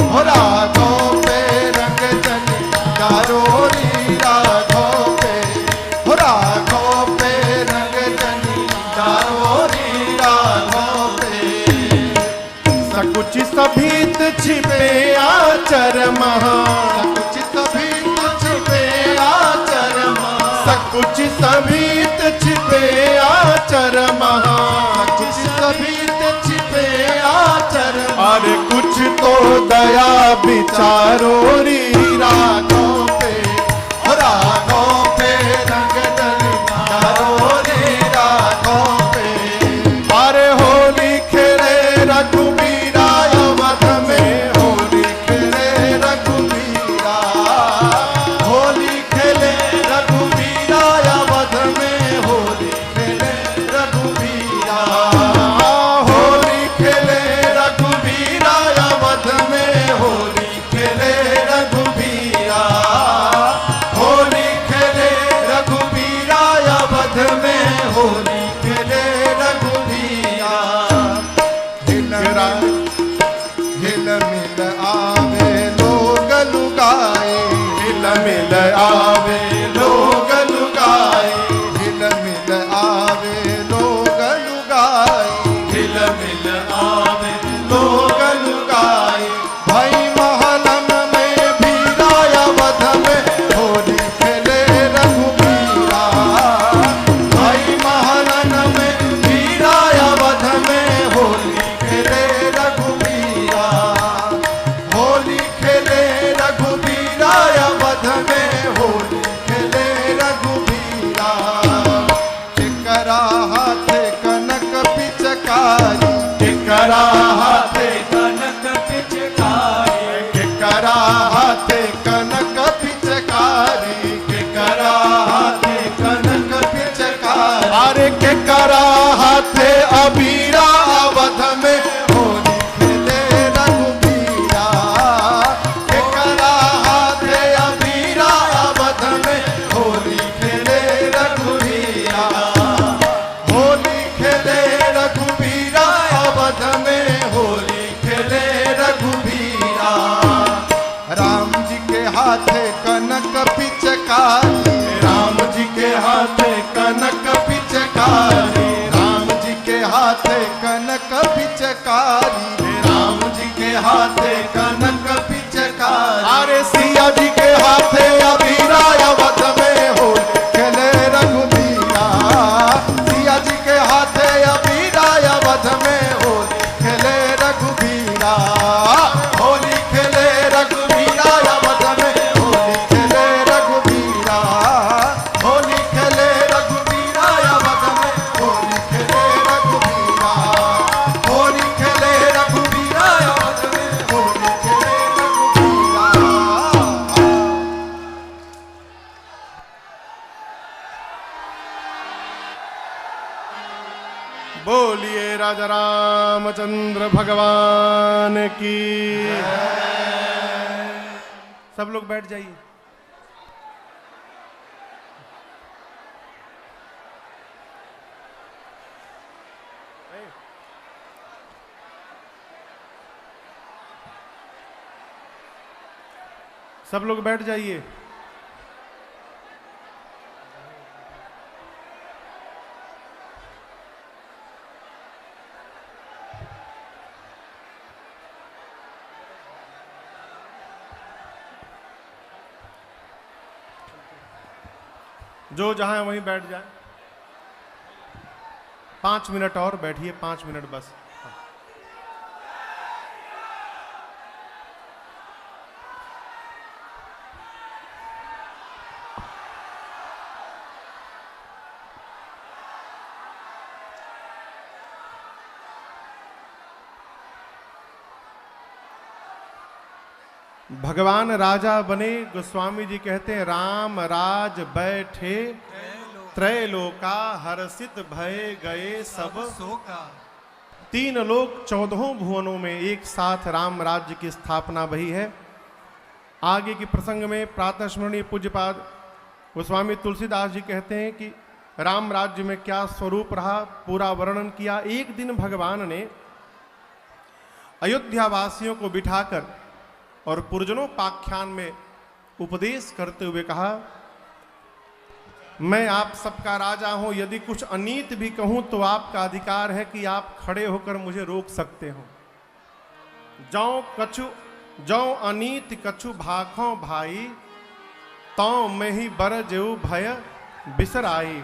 हो राघव पे रंग जनी डारोरी, राघव पे हो राघव पे रंग जनी डारोरी, राघव पे। सकुच सभीत छिपे आचर महा, सकुचित भी छिपे आचर महा। सकुच सभीत छिपे आचर महा, सकुचित भी छिपे आचर महा। अरे कुछ कुछ तो दया विचारो री रागों पे रंग डलियारो रे रागों पे। अरे होली खेले रघुबीरा अवध में, होली खेले रघुबीरा, होली खेले रघुबीरा अवध में, होली खेले रघुबीरा, होली खेले रघुबीरा अवध में, होली खेले रघुबीरा, होली खेले रघुबीरा अवध में, होली खेले रघुबीरा। हिल मिल आवे लोग लुगाए, हिल मिल आवे लोग लुगाए, हिल मिल आवे लोग लुगाए, हिल मिल आवे लोग लुगाए। भाई महलन में बीरा अवध में, होली खेले रघुबीरा, भाई महलन में बीरा अवध में, होली खेले रघुबीरा, होली खेले रघुबीरा अवध में, होली खेले रघुबीरा। टिकरा हाथे कनक पिचकारी, टिकरा हाथे कनक पिचकारी, टिकरा हाथे कनक पिचकारी, टिकरा हाथे कनक पिचकारी। अरे टिकरा हाथे अबीरा अवध में, होली खेले रघुबीरा, टिकरा हाथे अबीरा अवध में, होली खेले रघुबीरा, होली खेले रघुबीरा अवध में, होली खेले रघुबीरा। राम जी के हाथे कनक पिचकारी, राम जी के हाथे कनक पिचकारी, राम जी के हाथे कनक पिचकारी, राम जी के हाथे कनक पिचकारी। अरे सिया जी के हाथे अबीरा अवध में, होली खेले रघुबीरा, सिया जी के हाथे अबीरा अवध में, होली खेले रघुबीरा, होली खेले रघुबीरा अवध में, होली खेले रघुबीरा, होली खेले रघुबीरा अवध में, होली खेले रघुबीरा, होली खेले रघुबीरा अवध में, होली खेले रघुबीरा। बोलिए राजा रामचंद्र भगवान की। सब लोग बैठ जाइए। सब लोग बैठ जाइए। जो जहां है वहीं बैठ जाए। 5 मिनट और बैठिए, 5 मिनट बस। भगवान राजा बने। गोस्वामी जी कहते हैं राम राज बैठे त्रैलोका हर्षित भय गए सब शोका। 3 लोक 14 भुवनों में एक साथ राम राज्य की स्थापना भई है। आगे के प्रसंग में प्रातः स्मरणीय पूज्यपाद गोस्वामी तुलसीदास जी कहते हैं कि राम राज्य में क्या स्वरूप रहा, पूरा वर्णन किया। एक दिन भगवान ने अयोध्या वासियों को बिठाकर और पुरजनोपाख्यान में उपदेश करते हुए कहा, मैं आप सबका राजा हूं, यदि कुछ अनीत भी कहूं तो आपका अधिकार है कि आप खड़े होकर मुझे रोक सकते हो। जौ अनीत कछु भाखों भाई, तौ में ही बर जेऊ भय बिसराई।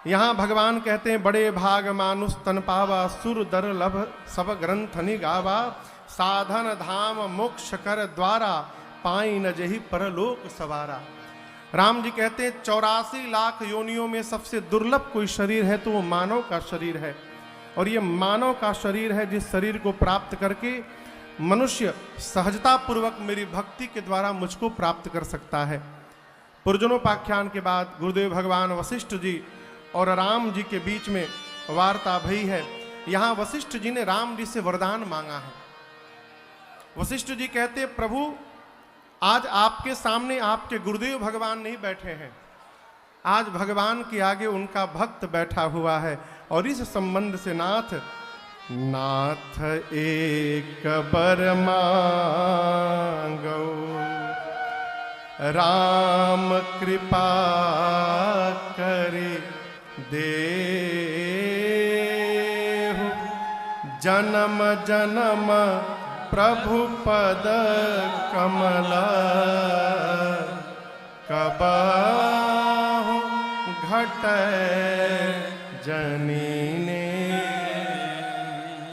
यहां भगवान कहते हैं बड़े भाग मानुष तन पावा, सुर दर लभ सब ग्रंथ निगावा, साधन धाम मोक्ष कर द्वारा, पाई न जही परलोक सवारा। राम जी कहते हैं 84 लाख योनियों में सबसे दुर्लभ कोई शरीर है तो वो मानव का शरीर है। और ये मानव का शरीर है जिस शरीर को प्राप्त करके मनुष्य सहजता पूर्वक मेरी भक्ति के द्वारा मुझको प्राप्त कर सकता है। पुरजनोपाख्यान के बाद गुरुदेव भगवान वशिष्ठ जी और राम जी के बीच में वार्ता भई है। यहाँ वशिष्ठ जी ने राम जी से वरदान मांगा है। वशिष्ठ जी कहते प्रभु आज आपके सामने आपके गुरुदेव भगवान नहीं बैठे हैं, आज भगवान के आगे उनका भक्त बैठा हुआ है। और इस संबंध से नाथ एक बर मांगो, राम कृपा करे देहु, जन्म जन्म प्रभु पद कमला, कबाहु घटै जनीने।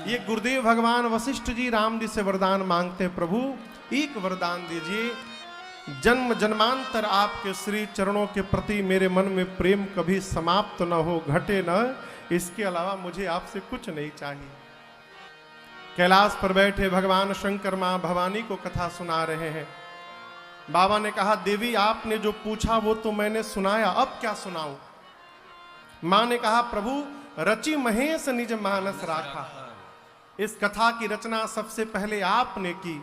ये गुरुदेव भगवान वशिष्ठ जी राम जी से वरदान मांगते हैं, प्रभु एक वरदान दीजिए, जन्म जन्मांतर आपके श्री चरणों के प्रति मेरे मन में प्रेम कभी समाप्त न हो, घटे न, इसके अलावा मुझे आपसे कुछ नहीं चाहिए। कैलाश पर बैठे भगवान शंकर मां भवानी को कथा सुना रहे हैं। बाबा ने कहा देवी आपने जो पूछा वो तो मैंने सुनाया, अब क्या सुनाऊं। मां ने कहा प्रभु रचि महेश निज मानस राखा, इस कथा की रचना सबसे पहले आपने की।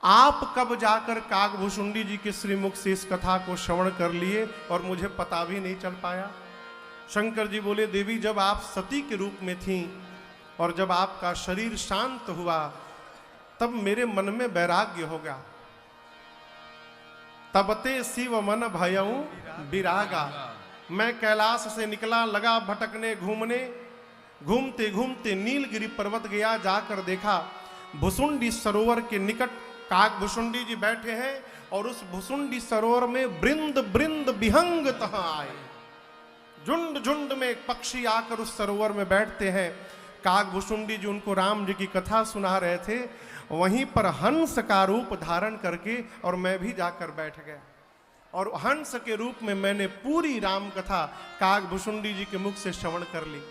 आप कब जाकर कागभूषुंडी जी के श्रीमुख से इस कथा को श्रवण कर लिए और मुझे पता भी नहीं चल पाया। शंकर जी बोले देवी जब आप सती के रूप में थीं और जब आपका शरीर शांत हुआ तब मेरे मन में वैराग्य हो गया, तबते शिव मन भयऊ विरागा। मैं कैलाश से निकला, लगा भटकने घूमने, घूमते घूमते नीलगिरी पर्वत गया, जाकर देखा भुसुंडी सरोवर के निकट कागभूषुंडी जी बैठे हैं और उस भुसुंडी सरोवर में वृंद वृंद विहंग तहाँ आए, झुंड झुंड में पक्षी आकर उस सरोवर में बैठते हैं। कागभूषुंडी जी उनको राम जी की कथा सुना रहे थे, वहीं पर हंस का रूप धारण करके और मैं भी जाकर बैठ गया और हंस के रूप में मैंने पूरी राम कथा कागभूषुंडी जी के मुख से श्रवण कर ली।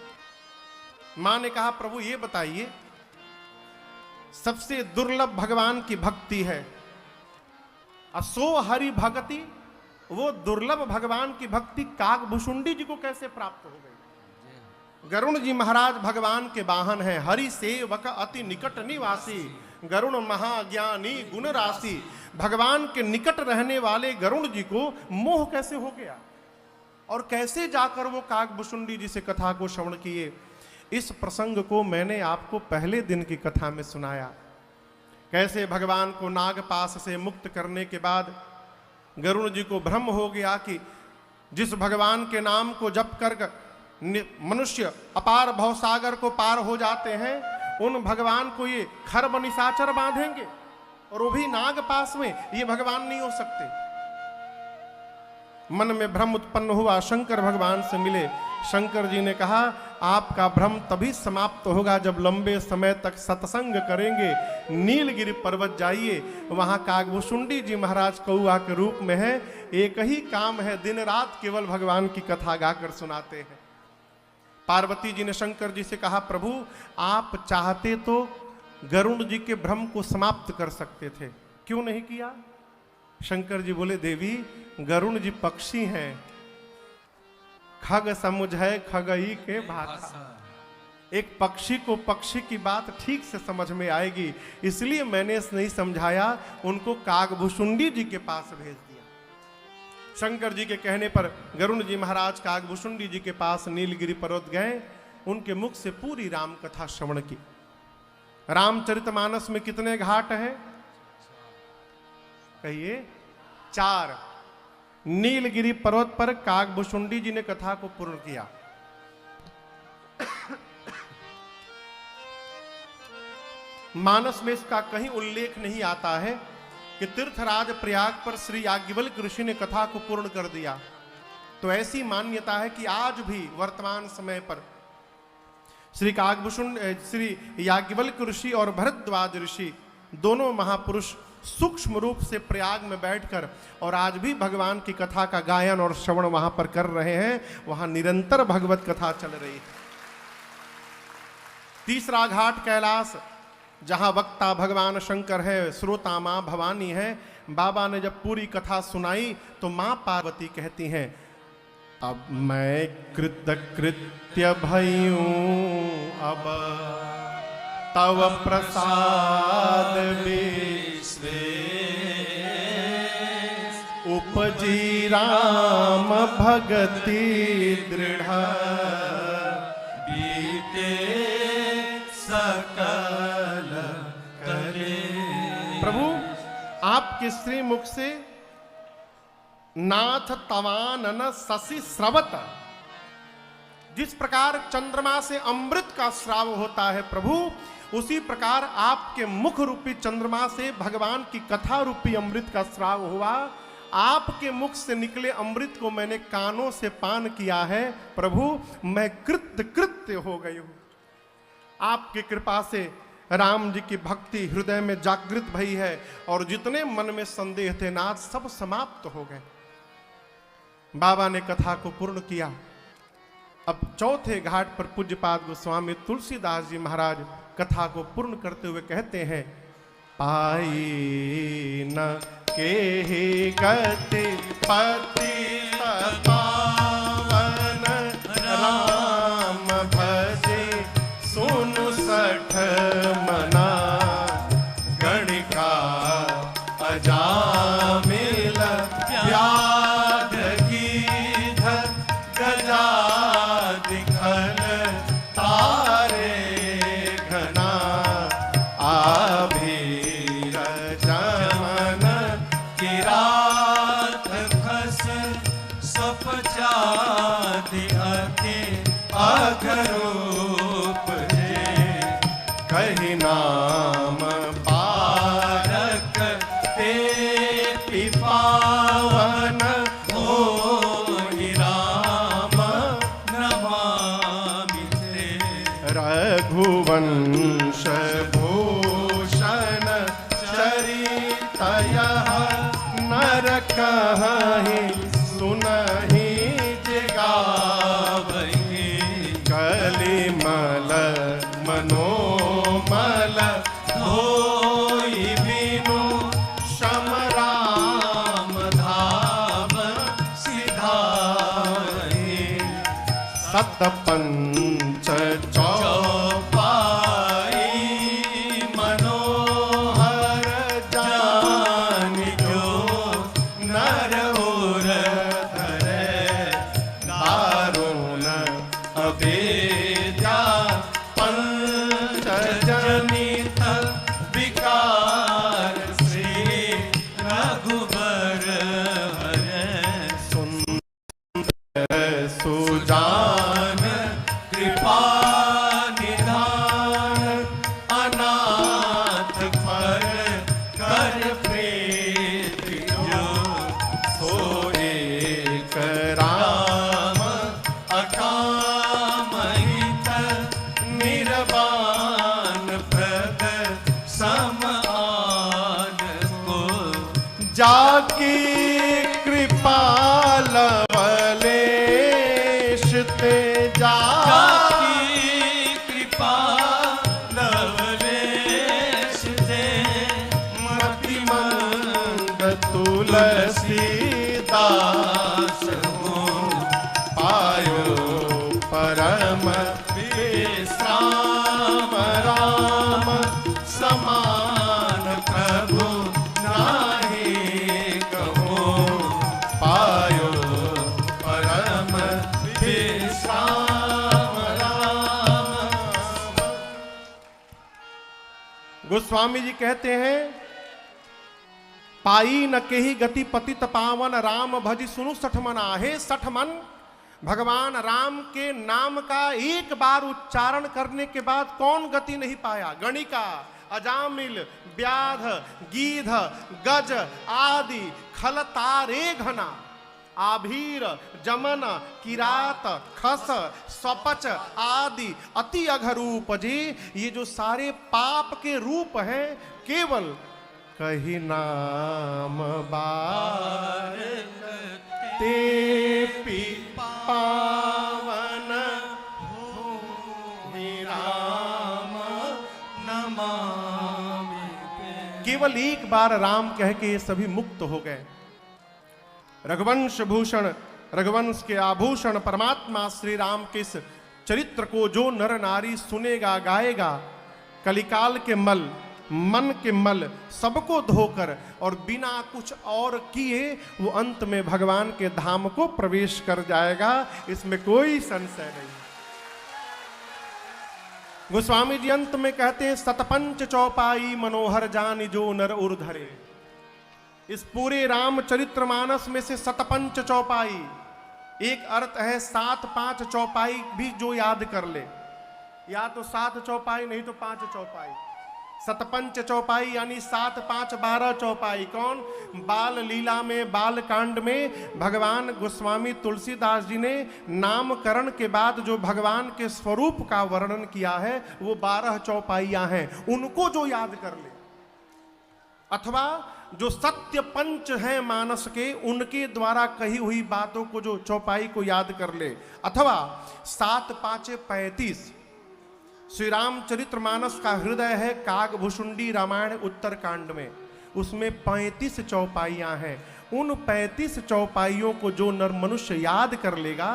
मां ने कहा प्रभु ये बताइए सबसे दुर्लभ भगवान की भक्ति है, असो हरि भक्ति, वो दुर्लभ भगवान की भक्ति कागभूषुंडी जी को कैसे प्राप्त हो गई। गरुण जी महाराज भगवान के वाहन हैं, हरि सेवक अति निकट निवासी, गरुण महाज्ञानी गुण राशि। भगवान के निकट रहने वाले गरुण जी को मोह कैसे हो गया और कैसे जाकर वो कागभूषुंडी जी से कथा को श्रवण किए। इस प्रसंग को मैंने आपको पहले दिन की कथा में सुनाया, कैसे भगवान को नागपाश से मुक्त करने के बाद गरुण जी को भ्रम हो गया कि जिस भगवान के नाम को जप कर मनुष्य अपार भवसागर को पार हो जाते हैं, उन भगवान को ये खर्ब निशाचर बांधेंगे और वो भी नागपाश में, ये भगवान नहीं हो सकते। मन में भ्रम उत्पन्न हुआ, शंकर भगवान से मिले। शंकर जी ने कहा आपका भ्रम तभी समाप्त होगा जब लंबे समय तक सत्संग करेंगे, नीलगिरी पर्वत जाइए, वहां कागभूषुंडी जी महाराज कौआ के रूप में है, एक ही काम है, दिन रात केवल भगवान की कथा गाकर सुनाते हैं। पार्वती जी ने शंकर जी से कहा प्रभु आप चाहते तो गरुण जी के भ्रम को समाप्त कर सकते थे, क्यों नहीं किया। शंकर जी बोले देवी गरुण जी पक्षी हैं, खग समुझै खगई के भाषा, एक पक्षी को पक्षी की बात ठीक से समझ में आएगी, इसलिए मैंने नहीं समझाया, उनको कागभूषुंडी जी के पास भेज दिया। शंकर जी के कहने पर गरुण जी महाराज कागभूषुंडी जी के पास नीलगिरी पर्वत गए, उनके मुख से पूरी राम कथा श्रवण की। रामचरितमानस में कितने घाट हैं कहिए, 4। नीलगिरी पर्वत पर कागभूषुंडी जी ने कथा को पूर्ण किया। मानस में इसका कहीं उल्लेख नहीं आता है कि तीर्थराज प्रयाग पर श्री याज्ञवल्क्य ऋषि ने कथा को पूर्ण कर दिया। तो ऐसी मान्यता है कि आज भी वर्तमान समय पर श्री काकभूषण श्री याज्ञवल्क्य ऋषि और भरद्वाज ऋषि दोनों महापुरुष सूक्ष्म रूप से प्रयाग में बैठकर और आज भी भगवान की कथा का गायन और श्रवण वहां पर कर रहे हैं। वहां निरंतर भगवत कथा चल रही है। तीसरा घाट कैलाश, जहां वक्ता भगवान शंकर है, श्रोता मां भवानी है। बाबा ने जब पूरी कथा सुनाई तो मां पार्वती कहती हैं, अब मैं कृतकृत्य भयूं, अब तव प्रसाद विश्वेश, उपजी राम भगति दृढ़, बीते सकल करे। प्रभु, आपके श्री मुख से नाथ तवानन शशि स्रवत, जिस प्रकार चंद्रमा से अमृत का स्राव होता है प्रभु, उसी प्रकार आपके मुख रूपी चंद्रमा से भगवान की कथा रूपी अमृत का स्राव हुआ। आपके मुख से निकले अमृत को मैंने कानों से पान किया है। प्रभु, मैं कृत्य हो गई हूं। आपकी कृपा से राम जी की भक्ति हृदय में जागृत भई है और जितने मन में संदेह थे नाथ, सब समाप्त हो गए। बाबा ने कथा को पूर्ण किया। अब चौथे घाट पर पूज्यपाद गोस्वामी तुलसीदास जी महाराज कथा को पूर्ण करते हुए कहते हैं, पाई न के ही गति पति पावन, राम भजे सुनु सठ मना, गणिका अजामिल व्याध गीध गजा दिखल तारे घना, आभीर जमन किरात खस सपचा दिहते अघरूप जे, कही नाम बारक ते पिपावन, होई राम नमामि ते, रघुवंश भूषण चरित यह, नर कहि सुनहि जे गावहि, कलिमल मनोमल धोई बिनु, शम राम धाम सिधावहि, सतपंच चौपाई मनोहर जानि जो, नर और धरे दारुण अवेद्या, पंच जनित विकार श्री रघुबर हरे, सुंदर सुजान कृपा निधान, अनाथ पर कर प्रीति जो, सोए राम अकामहित, निर्वाण प्रद समान को, जाकी कृपा लवलेश ते जा, कृपा लवलेश ते, मति मंद तुलसीदास हो, पायो परम विश्राम, राम समान प्रभु नाहि कहो, पायो परम विश्राम राम। गोस्वामी जी कहते हैं, पाई न केही गति पतित पावन, राम भज सुनु सठ मन। हे सठ मन, भगवान राम के नाम का एक बार उच्चारण करने के बाद कौन गति नहीं पाया। गणिका, अजामिल, व्याध, गीध, गज आदि खलतारे घना, आभीर, जमन, किरात, खस, स्वपच आदि अति अघरूप जी, ये जो सारे पाप के रूप हैं, केवल कही नाम बार ते पी पावन हो राम नमामि। केवल एक बार राम कह के ये सभी मुक्त हो गए। रघुवंश भूषण, रघुवंश के आभूषण परमात्मा श्री राम के इस चरित्र को जो नर नारी सुनेगा, गाएगा, कलिकाल के मल, मन के मल सबको धोकर और बिना कुछ और किए वो अंत में भगवान के धाम को प्रवेश कर जाएगा, इसमें कोई संशय नहीं। गोस्वामी जी अंत में कहते हैं, सतपंच चौपाई मनोहर जान जो नर उर्धरे। इस पूरे रामचरित्र मानस में से सतपंच चौपाई, एक अर्थ है 7-5 चौपाई भी जो याद कर ले, या तो 7 चौपाई नहीं तो 5 चौपाई। सतपंच चौपाई यानी 7, 5, 12 चौपाई। कौन? बाल लीला में, बाल कांड में भगवान गोस्वामी तुलसीदास जी ने नामकरण के बाद जो भगवान के स्वरूप का वर्णन किया है वो 12 चौपाइयां हैं, उनको जो याद कर ले, अथवा जो सत्य पंच हैं मानस के, उनके द्वारा कही हुई बातों को जो चौपाई को याद कर ले, अथवा 7, 5, 35 श्री रामचरित्र मानस का हृदय है कागभूषुंडी रामायण उत्तरकांड में, उसमें 35 चौपाइयां हैं। उन 35 चौपाइयों को जो नर मनुष्य याद कर लेगा,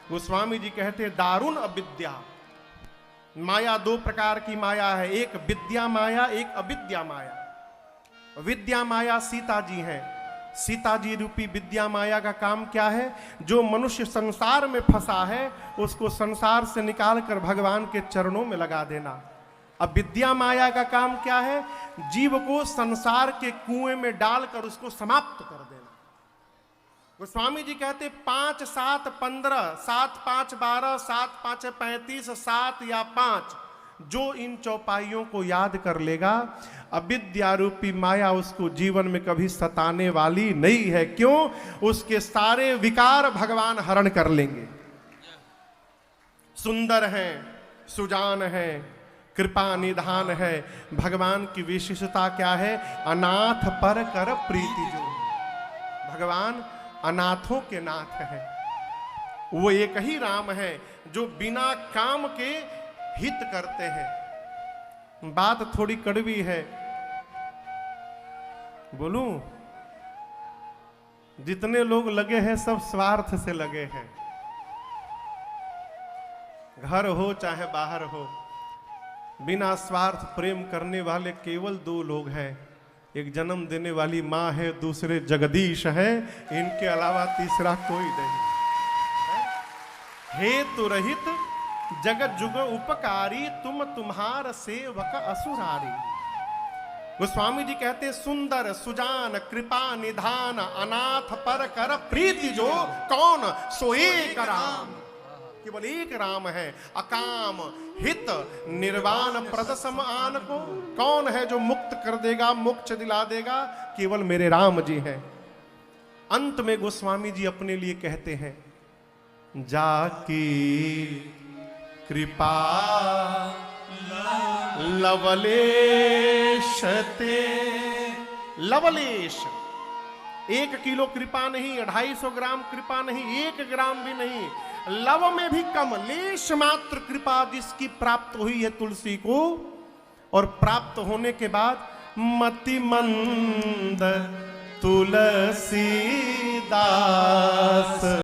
गोस्वामी जी कहते हैं दारुण अविद्या। माया 2 प्रकार की माया है, एक विद्या माया, एक अविद्या माया। विद्या माया सीता जी हैं। सीता जी रूपी विद्या माया का काम क्या है? जो मनुष्य संसार में फंसा है उसको संसार से निकालकर भगवान के चरणों में लगा देना। अब विद्या माया का काम क्या है? जीव को संसार के कुएं में डालकर उसको समाप्त कर देना। गोस्वामी जी कहते 5, 7, 15, 7, 5, 12, 7, 5, 35, 7 या 5, जो इन चौपाइयों को याद कर लेगा, अविद्या रूपी माया उसको जीवन में कभी सताने वाली नहीं है। क्यों? उसके सारे विकार भगवान हरण कर लेंगे। सुंदर है, सुजान है, कृपा निधान है। भगवान की विशेषता क्या है? अनाथ पर कर प्रीति जो। भगवान अनाथों के नाथ है। वो एक ही राम है जो बिना काम के हित करते हैं। बात थोड़ी कड़वी है, बोलूं? जितने लोग लगे हैं सब स्वार्थ से लगे हैं। घर हो चाहे बाहर हो, बिना स्वार्थ प्रेम करने वाले केवल 2 लोग हैं। एक जन्म देने वाली माँ है, दूसरे जगदीश है, इनके अलावा तीसरा कोई नहीं। हेतु रहित जगत जुग उपकारी, तुम तुम्हार सेवक असुरारी। गोस्वामी जी कहते सुंदर, सुजान, कृपा निधान, अनाथ पर कर प्रीति जो, कौन? सो एक राम। केवल एक राम है। अकाम हित निर्वाण प्रद समान को, कौन है जो मुक्त कर देगा, मोक्ष दिला देगा? केवल मेरे राम जी हैं। अंत में गोस्वामी जी अपने लिए कहते हैं, जाकी कृपा लवलेश ते। लवलेश 1 किलो कृपा नहीं, 250 ग्राम कृपा नहीं, 1 ग्राम भी नहीं, लव में भी कम, लेश मात्र कृपा जिसकी प्राप्त हुई है तुलसी को, और प्राप्त होने के बाद मतिमंद तुलसीदास